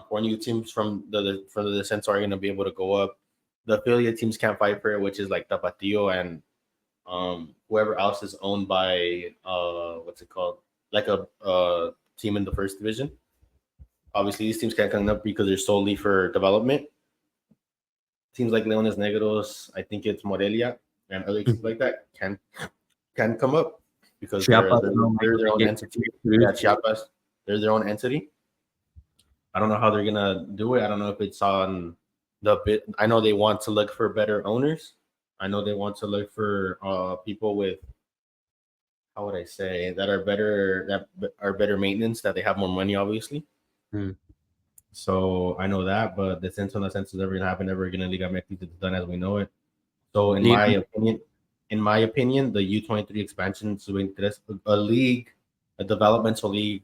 Four new teams from the Descenso are gonna be able to go up. The affiliate teams can't fight for it, which is like Tapatio and whoever else is owned by what's it called, like a team in the first division. Obviously, these teams can't come up because they're solely for development. Teams like Leones Negros, I think it's Morelia and other teams like that can come up because Chiapas, they're their own entity. Yeah, Chiapas, they're their own entity. I don't know how they're gonna do it. I don't know if it's on the bit. I know they want to look for better owners. I know they want to look for people with, how would I say, that are better maintenance, that they have more money, obviously. Hmm. So I know that, but the sense is never gonna happen ever again in Liga MX. It's done as we know it. So in my opinion, the U23 expansion to a league, a developmental league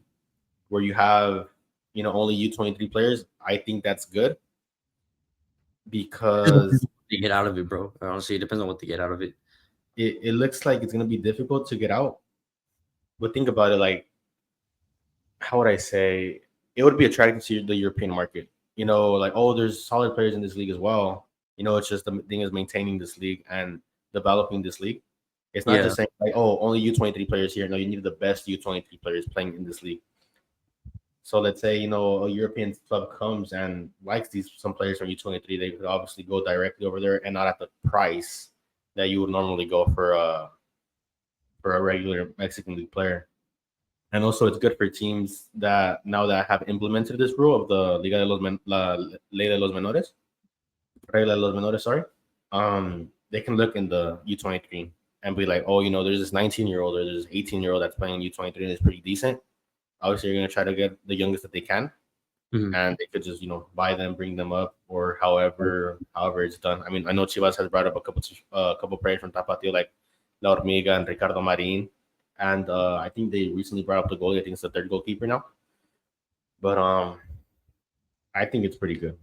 where you have, only U23 players, I think that's good because they get out of it, bro. Honestly, it depends on what they get out of it. it looks like it's gonna be difficult to get out. But think about it, like, how would I say, it would be attractive to the European market. Like, oh, there's solid players in this league as well. It's just the thing is maintaining this league and developing this league. It's not just saying like, oh, only U23 players here. No, you need the best U23 players playing in this league. So let's say, a European club comes and likes some players from U23, they could obviously go directly over there and not at the price that you would normally go for a regular Mexican league player. And also, it's good for teams that now that have implemented this rule of the Liga de los Ley de los Menores, Regla de los Menores, sorry. They can look in the U23 and be like, oh, there's this 19-year-old or there's this 18-year-old that's playing U23 and it's pretty decent. Obviously, you're going to try to get the youngest that they can, and they could just, buy them, bring them up, or however it's done. I mean, I know Chivas has brought up a couple players from Tapatio like La Hormiga and Ricardo Marin. And I think they recently brought up the goalie. I think it's the third goalkeeper now. But I think it's pretty good.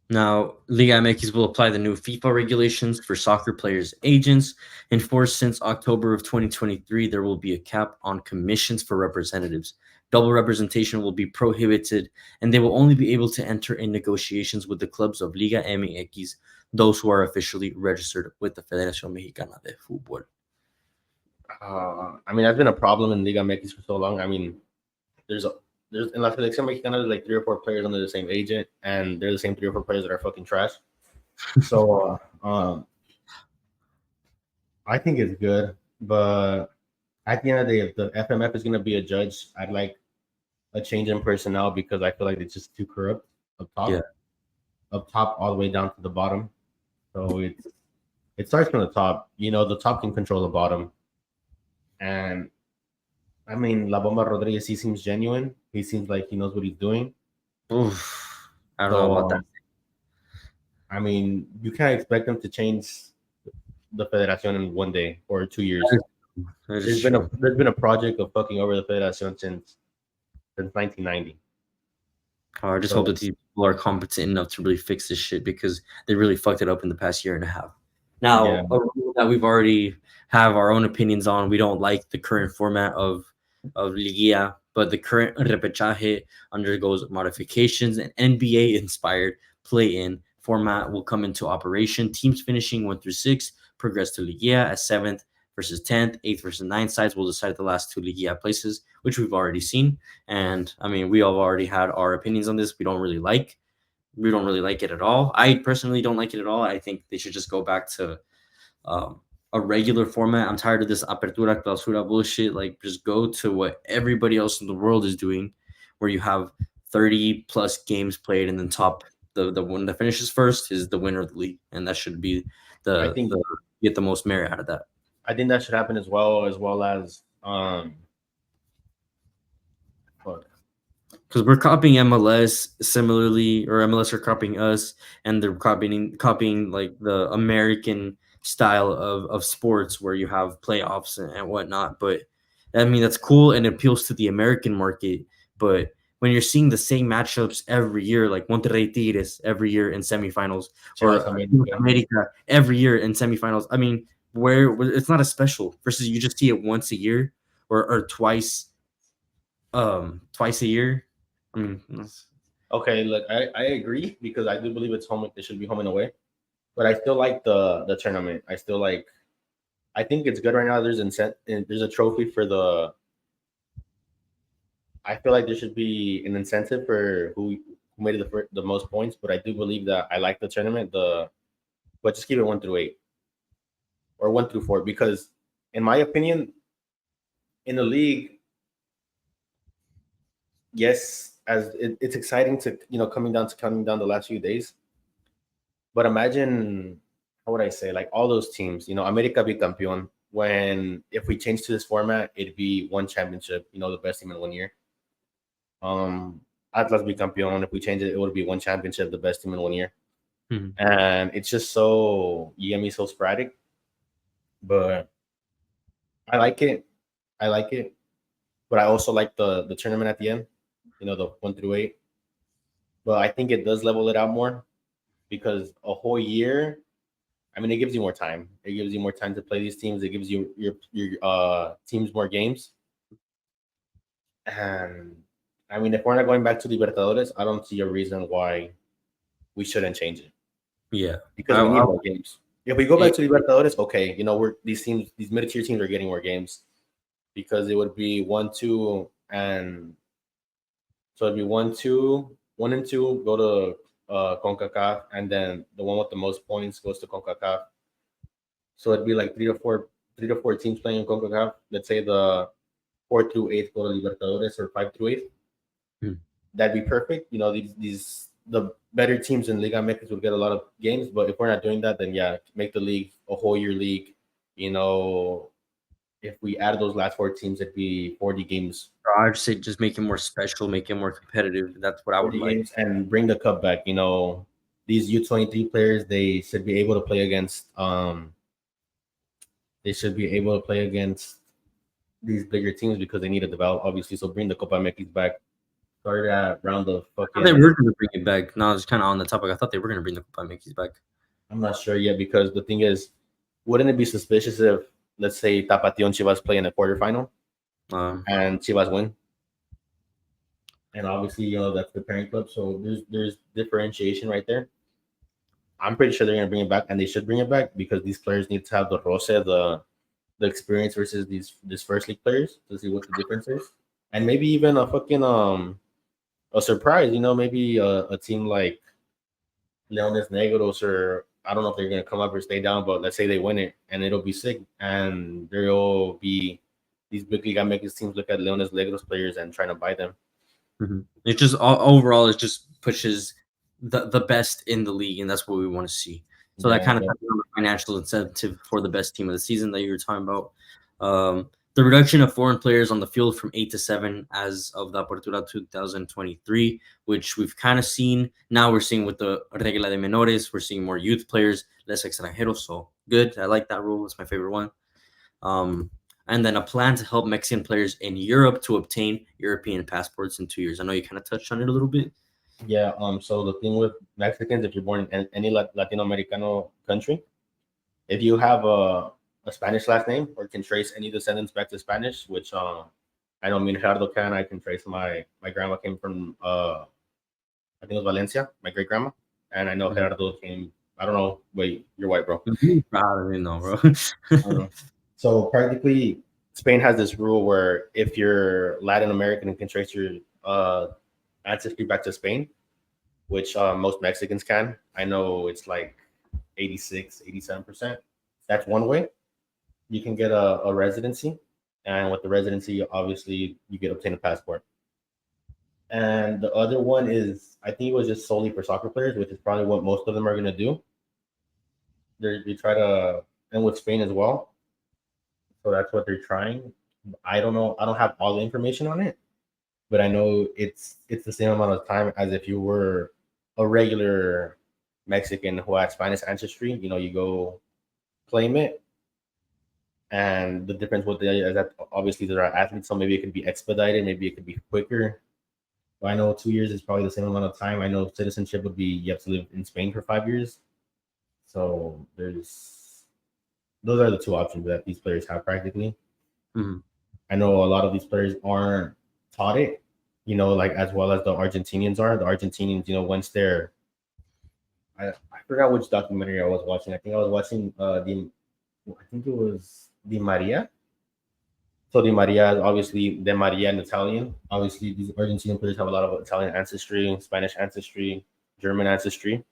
Now, Liga MX will apply the new FIFA regulations for soccer players' agents. Enforced since October of 2023, there will be a cap on commissions for representatives. Double representation will be prohibited, and they will only be able to enter in negotiations with the clubs of Liga MX, those who are officially registered with the Federación Mexicana de Fútbol. I mean, that's been a problem in Liga MX for so long. I mean, there's in La Selección Mexicana, there's like 3 or 4 players under the same agent, and they're the same 3 or 4 players that are fucking trash. So I think it's good, but at the end of the day, if the FMF is going to be a judge, I'd like a change in personnel because I feel like it's just too corrupt up top, up top all the way down to the bottom. So it starts from the top. The top can control the bottom. And I mean, La Bomba Rodriguez, he seems genuine. He seems like he knows what he's doing. Oof, I don't know about that. I mean, you can't expect them to change the Federación in 1 day or 2 years. There's been a project of fucking over the Federación since 1990. I just hope that these people are competent enough to really fix this shit because they really fucked it up in the past year and a half. Now, a rule that we've already have our own opinions on. We don't like the current format of Liguilla, but the current repechaje undergoes modifications. An NBA-inspired play-in format will come into operation. Teams finishing 1 through 6 progress to Liguilla as 7th versus 10th, 8th versus 9th sides will decide the last 2 Liguilla places, which we've already seen. And I mean, we all already had our opinions on this. We don't really like it at all. I personally don't like it at all. I think they should just go back to a regular format. I'm tired of this apertura clausura bullshit. Like, just go to what everybody else in the world is doing, where you have 30 plus games played, and then the one that finishes first is the winner of the league, and that should be I the think get the most merit out of that. I think that should happen as well as fuck. Because we're copying MLS similarly, or MLS are copying us, and they're copying like the American style of sports where you have playoffs and whatnot. But I mean, that's cool and it appeals to the American market. But when you're seeing the same matchups every year, like Monterrey Tigres every year in semifinals, Chivas or America. America every year in semifinals, I mean, where it's not as special versus you just see it once a year, or twice a year. I mean, Okay, look, I agree because I do believe it's home. It should be home and away, but I still like the tournament. I still like. I think it's good right now. There's a trophy for the. I feel like there should be an incentive for who made the most points, but I do believe that I like the tournament. But just keep it 1 through 8 or 1 through 4 because, in my opinion, in the league, yes, it's exciting to coming down the last few days. But imagine, how would I say, like all those teams, America be campeón. When if we change to this format, it'd be one championship, the best team in 1 year. Um, Atlas be campeón. If we change it, it would be one championship, the best team in 1 year. mhm. And it's just so you get me so sporadic. But I like it. I like it. But I also like the tournament at the end, the 1 through 8. But I think it does level it out more because a whole year, I mean, it gives you more time. It gives you more time to play these teams. It gives you your teams more games. And I mean, if we're not going back to Libertadores, I don't see a reason why we shouldn't change it Yeah. because we need more games. If we go back to Libertadores, okay, these mid tier teams are getting more games because it would be 1, 2, and so it'd be 1, 2, 1 and 2 go to CONCACAF, and then the one with the most points goes to CONCACAF. So it'd be like 3 to 4 teams playing in CONCACAF. Let's say the 4 through 8 go to Libertadores or 5 through 8. Hmm. That'd be perfect. These the better teams in Liga MX would get a lot of games. But if we're not doing that, then yeah, make the league a whole year league. You know, if we add those last 4 teams, it'd be 40 games. I'd say just make it more special, make it more competitive. That's what I would 40 like. games and bring the cup back. These U23 players, they should be able to play against these bigger teams because they need to develop, obviously. So bring the Copa MX back. Started at round of I thought they fucking. were going to bring it back. No, it's kind of on the topic. I thought they were going to bring the Copa Mickey's back. I'm not sure yet because the thing is, wouldn't it be suspicious if, let's say, Tapatio and Chivas play in a quarterfinal and Chivas win? And obviously, that's the parent club, so there's differentiation right there. I'm pretty sure they're gonna bring it back, and they should bring it back because these players need to have the roce, the experience versus these first league players to see what the difference is, and maybe even a surprise. Maybe a team like Leones Negros, or I don't know if they're gonna come up or stay down, but let's say they win it, and it'll be sick, and there'll be these big league making teams look at Leones Negros players and trying to buy them. Mm-hmm. It just overall it just pushes the best in the league, and that's what we want to see. So that kind of financial incentive for the best team of the season that you were talking about. The reduction of foreign players on the field from 8 to 7 as of the Apertura 2023, which we've kind of seen. Now we're seeing with the Regla de Menores, we're seeing more youth players, less extranjeros. So good. I like that rule. It's my favorite one. And then a plan to help Mexican players in Europe to obtain European passports in 2 years. I know you kind of touched on it a little bit. Yeah. So the thing with Mexicans, if you're born in any Latino Americano country, if you have a Spanish last name or can trace any descendants back to Spanish, which I know me and Gerardo can. I can trace my grandma came from I think it was Valencia, my great grandma, and I know Gerardo came. I don't know. Wait, you're white, bro. I don't know, bro. So practically, Spain has this rule where if you're Latin American and can trace your ancestry back to Spain, which most Mexicans can. I know it's like 86, 87%. That's one way. you can get a residency, and with the residency, obviously, you get obtain a passport. And the other one is, I think it was just solely for soccer players, which is probably what most of them are going to do. They try to, and with Spain as well. So that's what they're trying. I don't know. I don't have all the information on it, but I know it's the same amount of time as if you were a regular Mexican who had Spanish ancestry. You know, you go claim it, and the difference with the is that obviously there are athletes, so maybe it could be expedited, maybe it could be quicker. But I know 2 years is probably the same amount of time. I know citizenship would be you have to live in Spain for 5 years. So there's those are the two options that these players have practically. Mhm. I know a lot of these players aren't taught it, you know, like as well as the Argentinians are. The Argentinians, you know, once they're I forgot which documentary I was watching. I think I was watching I think it was Di Maria. So Di Maria is obviously Di Maria in Italian. Obviously, these Argentinian players have a lot of Italian ancestry, Spanish ancestry, German ancestry.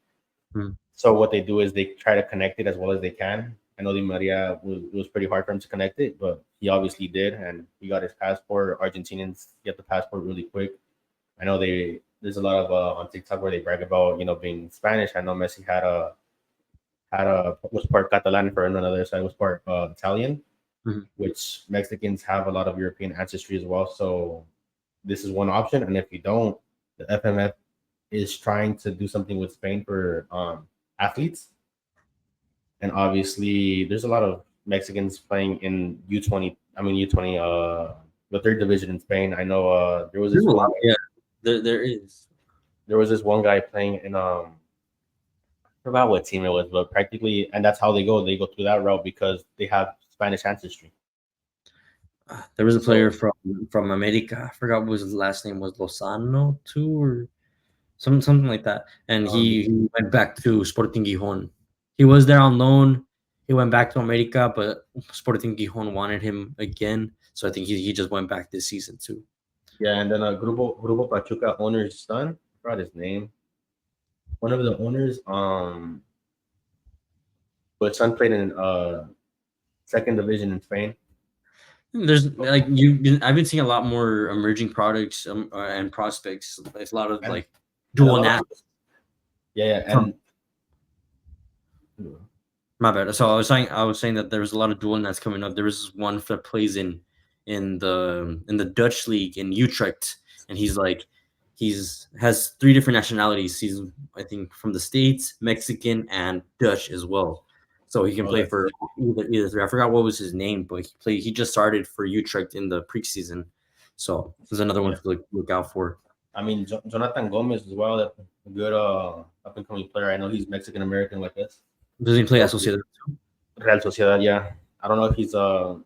Mhm. So what they do is they try to connect it as well as they can. I know Di Maria it was pretty hard for him to connect it, but he obviously did, and he got his passport. Argentinians get the passport really quick. I know there's a lot of on TikTok where they brag about being Spanish. I know Messi had a was part Catalan for another side was part Italian, Mhm. which Mexicans have a lot of European ancestry as well. So this is one option, and if you don't, the FMF is trying to do something with Spain for athletes, and obviously there's a lot of Mexicans playing in U20. I mean U20, the third division in Spain. I know There's a lot. Yeah, there is. there was this one guy playing in I forgot what team it was, but practically, and that's how they go. They go through that route because they have Spanish ancestry. There was a player So from America. I forgot what his last name was, Lozano too, or something like that. And um, he went back to Sporting Gijón. He was there on loan. He went back to America, but Sporting Gijón wanted him again. So I think he just went back this season too. yeah, and then Grupo Pachuca owner's son, I forgot his name. One of the owners, but son played in second division in Spain. There's like I've been seeing a lot more emerging products and prospects. There's a lot of and like and a dual lot of nat. yeah, From and my bad. So I was saying that there was a lot of dual nats coming up. There was one that plays in the Dutch league in Utrecht, and he's like he's has three different nationalities. He's I think from the States, Mexican, and Dutch as well. So he can oh, play that's for sick. either three. I forgot what was his name, but he just started for Utrecht in the preseason. So there's another one Yeah. to look out for. I mean Jonathan Gomez as well, a good up and coming player. I know he's Mexican American like us. Does he play So Associated? Real Sociedad, yeah. I don't know if he's I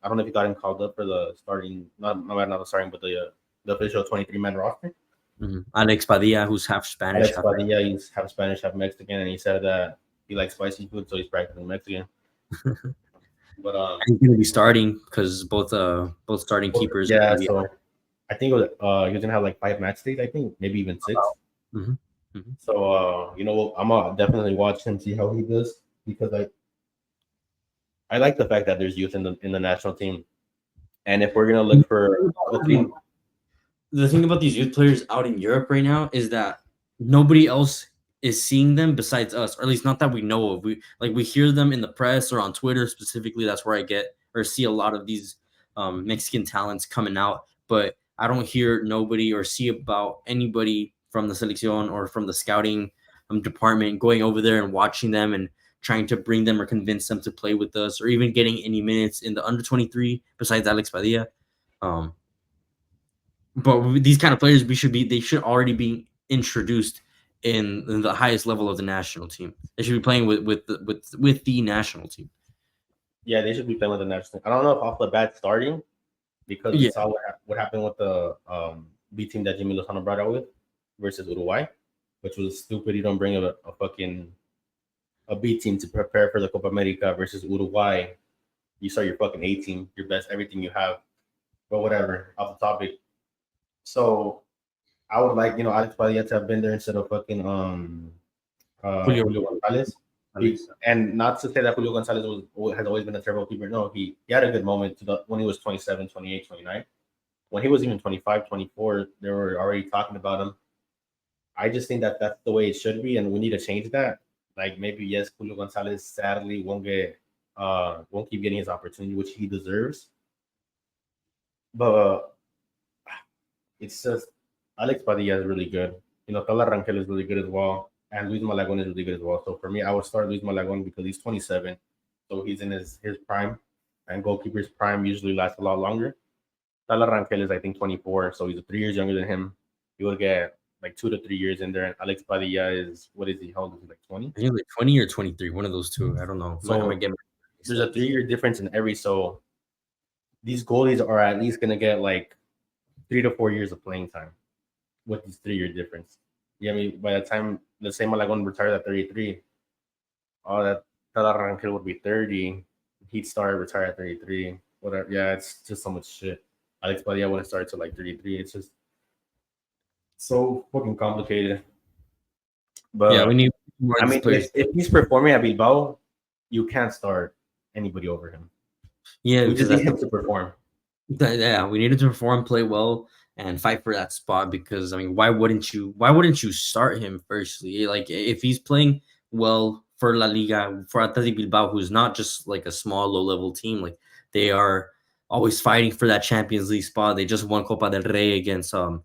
don't know if he got him called up for the starting not the starting but the official 23 man roster. Mm-hmm. Alex Padilla, who's half Spanish, Alex half Padilla, he's half Spanish, half Mexican, and he said that he likes spicy food, so he's practicing Mexican. But he's going to be starting because both starting keepers are yeah, going to be so I think it was, he was gonna have like 5 match days, I think, maybe even 6. out. Mm-hmm. Mm-hmm. So I'm gonna definitely watch him, see how he does, because I like the fact that there's youth in the national team, and if we're gonna look for between The thing about these youth players out in Europe right now is that nobody else is seeing them besides us, or at least not that we know of. We hear them in the press or on Twitter specifically. That's where I get or see a lot of these Mexican talents coming out, but I don't hear nobody or see about anybody from the selección or from the scouting department going over there and watching them and trying to bring them or convince them to play with us or even getting any minutes in the under 23 besides Alex Padilla. Um, but these kind of players, they should already be introduced in the highest level of the national team. They should be playing with the national team. yeah, they should be playing with the national team. I don't know if off the bat starting because we Yeah, saw what happened with the B team that Jimmy Lozano brought out with versus Uruguay, which was stupid. You don't bring a fucking a B team to prepare for the Copa America versus Uruguay. You start your fucking A team, your best, everything you have. But whatever, off the topic. So I would like Alex Padilla to have been there instead of fucking Julio Julio Gonzalez. And not to say that Julio Gonzalez has always been a terrible keeper. No, he had a good moment when he was 27, 28, 29. When he was even 25, 24, they were already talking about him. I just think that that's the way it should be, and we need to change that. Like maybe yes, Julio Gonzalez sadly won't keep getting his opportunity, which he deserves. But it's just Alex Padilla is really good. Tala Rangel is really good as well, and Luis Malagon is really good as well. So for me, I would start Luis Malagon because he's 27, so he's in his prime, and goalkeepers' prime usually lasts a lot longer. Tala Rangel is I think 24, so he's 3 years younger than him. He will get like 2 to 3 years in there. And Alex Padilla is what is he? How old is he? Like 20? I think like 20 or 23, one of those two. I don't know. So there's a 3-year difference in every. So these goalies are at least gonna get like 3 to 4 years of playing time with this 3-year difference. Yeah, I mean by the time let's say Malagon retired at 33, that Tala Rangel would be 30. He'd start retire at 33. Whatever. Yeah, it's just so much shit. Alex Padilla wouldn't start till like 33. It's just so fucking complicated. But yeah, we need more. I mean, if he's performing at Bilbao, you can't start anybody over him. Yeah, we just need him to perform. Yeah, we needed to perform, play well, and fight for that spot. Because I mean, why wouldn't you start him firstly? Like if he's playing well for La Liga, for Athletic Bilbao, who's not just like a small low level team, like they are always fighting for that Champions League spot. They just won Copa del Rey against Javier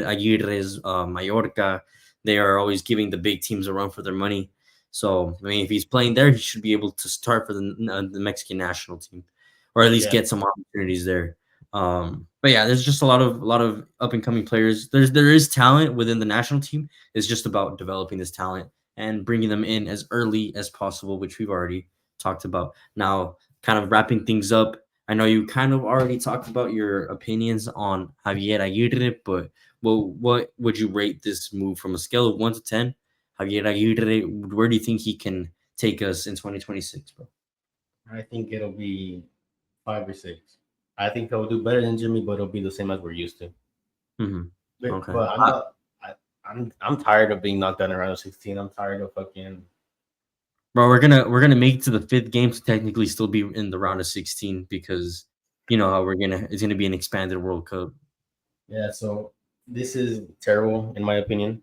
Aguirre's Mallorca. They are always giving the big teams a run for their money. So I mean, if he's playing there, he should be able to start for the Mexican national team, or at least get some opportunities there. But yeah, there's just a lot of up and coming players. There is talent within the national team. It's just about developing this talent and bringing them in as early as possible, which we've already talked about. Now, kind of wrapping things up. I know you kind of already talked about your opinions on Javier Aguirre, but what would you rate this move from a scale of 1 to 10? Javier Aguirre, where do you think he can take us in 2026, bro? I think it'll be 5 or 6. I think he'll do better than Jimmy, but it'll be the same as we're used to. Mm-hmm. Okay. But I'm not. I'm tired of being knocked down around of 16. I'm tired of fucking. Bro, we're gonna make it to the 5th game to technically still be in the round of 16 because you know how it's gonna be an expanded World Cup. Yeah, so this is terrible in my opinion.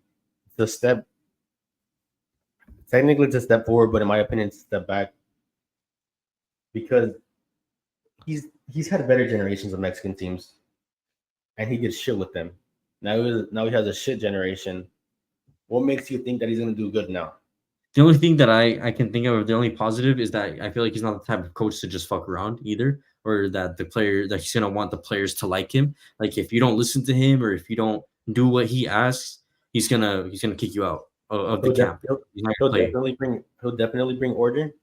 Technically it's a step forward, but in my opinion it's a step back because he's had better generations of Mexican teams, and he did shit with them. Now he has a shit generation. What makes you think that he's gonna do good now? The only thing that I can think of, the only positive, is that I feel like he's not the type of coach to just fuck around either, or that he's gonna want the players to like him. Like if you don't listen to him or if you don't do what he asks, he's gonna kick you out of the camp. He'll definitely bring order,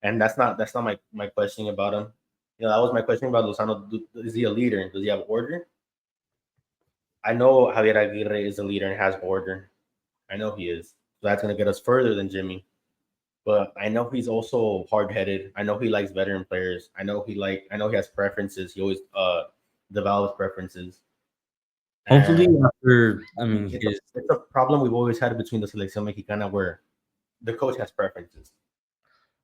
and that's not my questioning about him. That was my question about Lozano. Is he a leader? Does he have order? I know Javier Aguirre is a leader and has order. I know he is. So that's going to get us further than Jimmy. But I know he's also hard-headed. I know he likes veteran players. I know he has preferences. He always develops preferences. Hopefully, it's a problem we've always had between the Selección Mexicana, where the coach has preferences.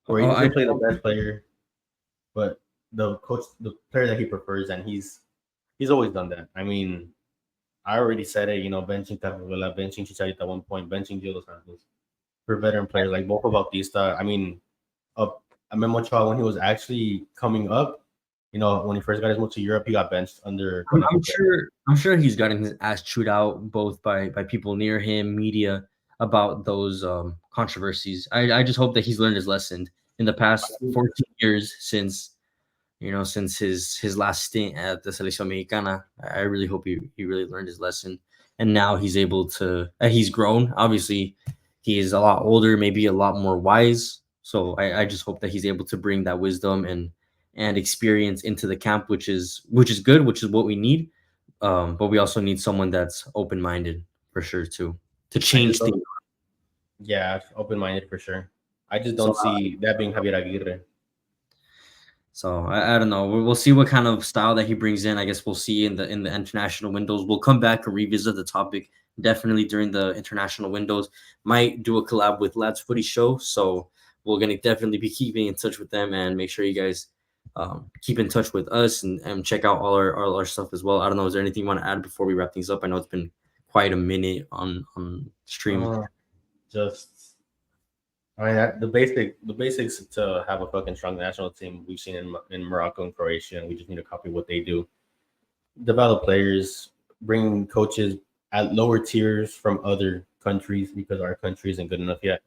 Where he's going to play the best player, but the player that he prefers, and he's always done that. I mean, I already said it, benching Tagovailoa, benching Chicharito at one point, benching Diego Santos for veteran players like Bofo Bautista. I mean, Memo Ochoa, when he was actually coming up, when he first got his move to Europe, he got benched under. I'm sure he's gotten his ass chewed out both by people near him, media, about those controversies. I just hope that he's learned his lesson in the past 14 years since his last stint at the Selección Mexicana. I really hope he really learned his lesson, and now he's able to. He's grown. Obviously, he is a lot older, maybe a lot more wise. So I just hope that he's able to bring that wisdom and experience into the camp, which is good, which is what we need. But we also need someone that's open-minded for sure to change things. Yeah, open-minded for sure. I just don't see that being Javier Aguirre. So I don't know. We'll see what kind of style that he brings in. I guess we'll see in the international windows. We'll come back and revisit the topic definitely during the international windows. Might do a collab with Lads Footy Show. So we're gonna definitely be keeping in touch with them, and make sure you guys keep in touch with us, and check out all our stuff as well. I don't know, is there anything you want to add before we wrap things up? I know it's been quite a minute on stream. Just, I mean, the basics to have a fucking strong national team. We've seen in Morocco and Croatia, and we just need to copy what they do. Develop players, bring coaches at lower tiers from other countries because our country isn't good enough yet.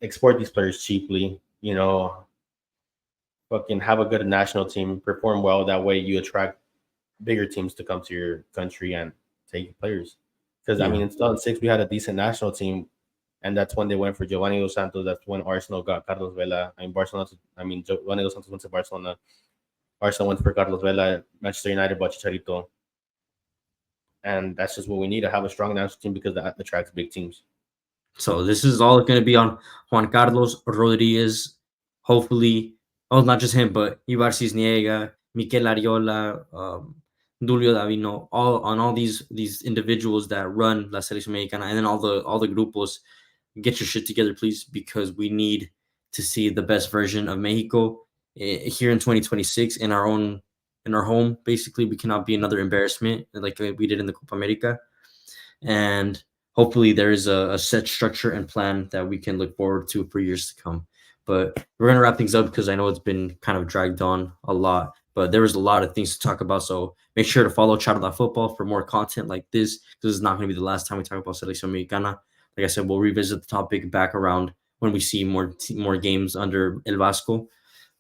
Export these players cheaply. You know, fucking have a good national team, perform well. That way, you attract bigger teams to come to your country and take players. Because I mean, in 2006, we had a decent national team, and that's when they went for Giovanni Dos Santos. That's when Arsenal got Carlos Vela. I mean, Barcelona. I mean, Giovanni Dos Santos went to Barcelona. Arsenal went for Carlos Vela. Manchester United bought Chicharito. And that's just what we need, to have a strong national team, because that attracts big teams. So this is all going to be on Juan Carlos Rodriguez. Hopefully, not just him, but Ibar Cisniega, Mikel Ariola, Dulio Davino, all these individuals that run La Selección Mexicana, and then all the grupos. Get your shit together, please, because we need to see the best version of Mexico here in 2026 in our home. Basically, we cannot be another embarrassment like we did in the Copa America, and hopefully there is a set structure and plan that we can look forward to for years to come. But we're going to wrap things up because I know it's been kind of dragged on a lot, but there was a lot of things to talk about. So make sure to follow Charla Football for more content like this. This is not going to be the last time we talk about Selección Mexicana. Like I said, we'll revisit the topic back around when we see more games under El Vasco.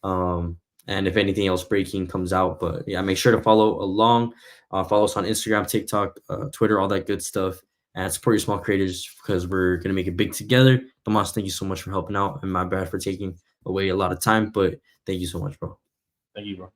And if anything else breaking comes out. But yeah, make sure to follow along. Follow us on Instagram, TikTok, Twitter, all that good stuff. And support your small creators, because we're going to make it big together. Tomas, thank you so much for helping out. And my bad for taking away a lot of time, but thank you so much, bro. Thank you, bro.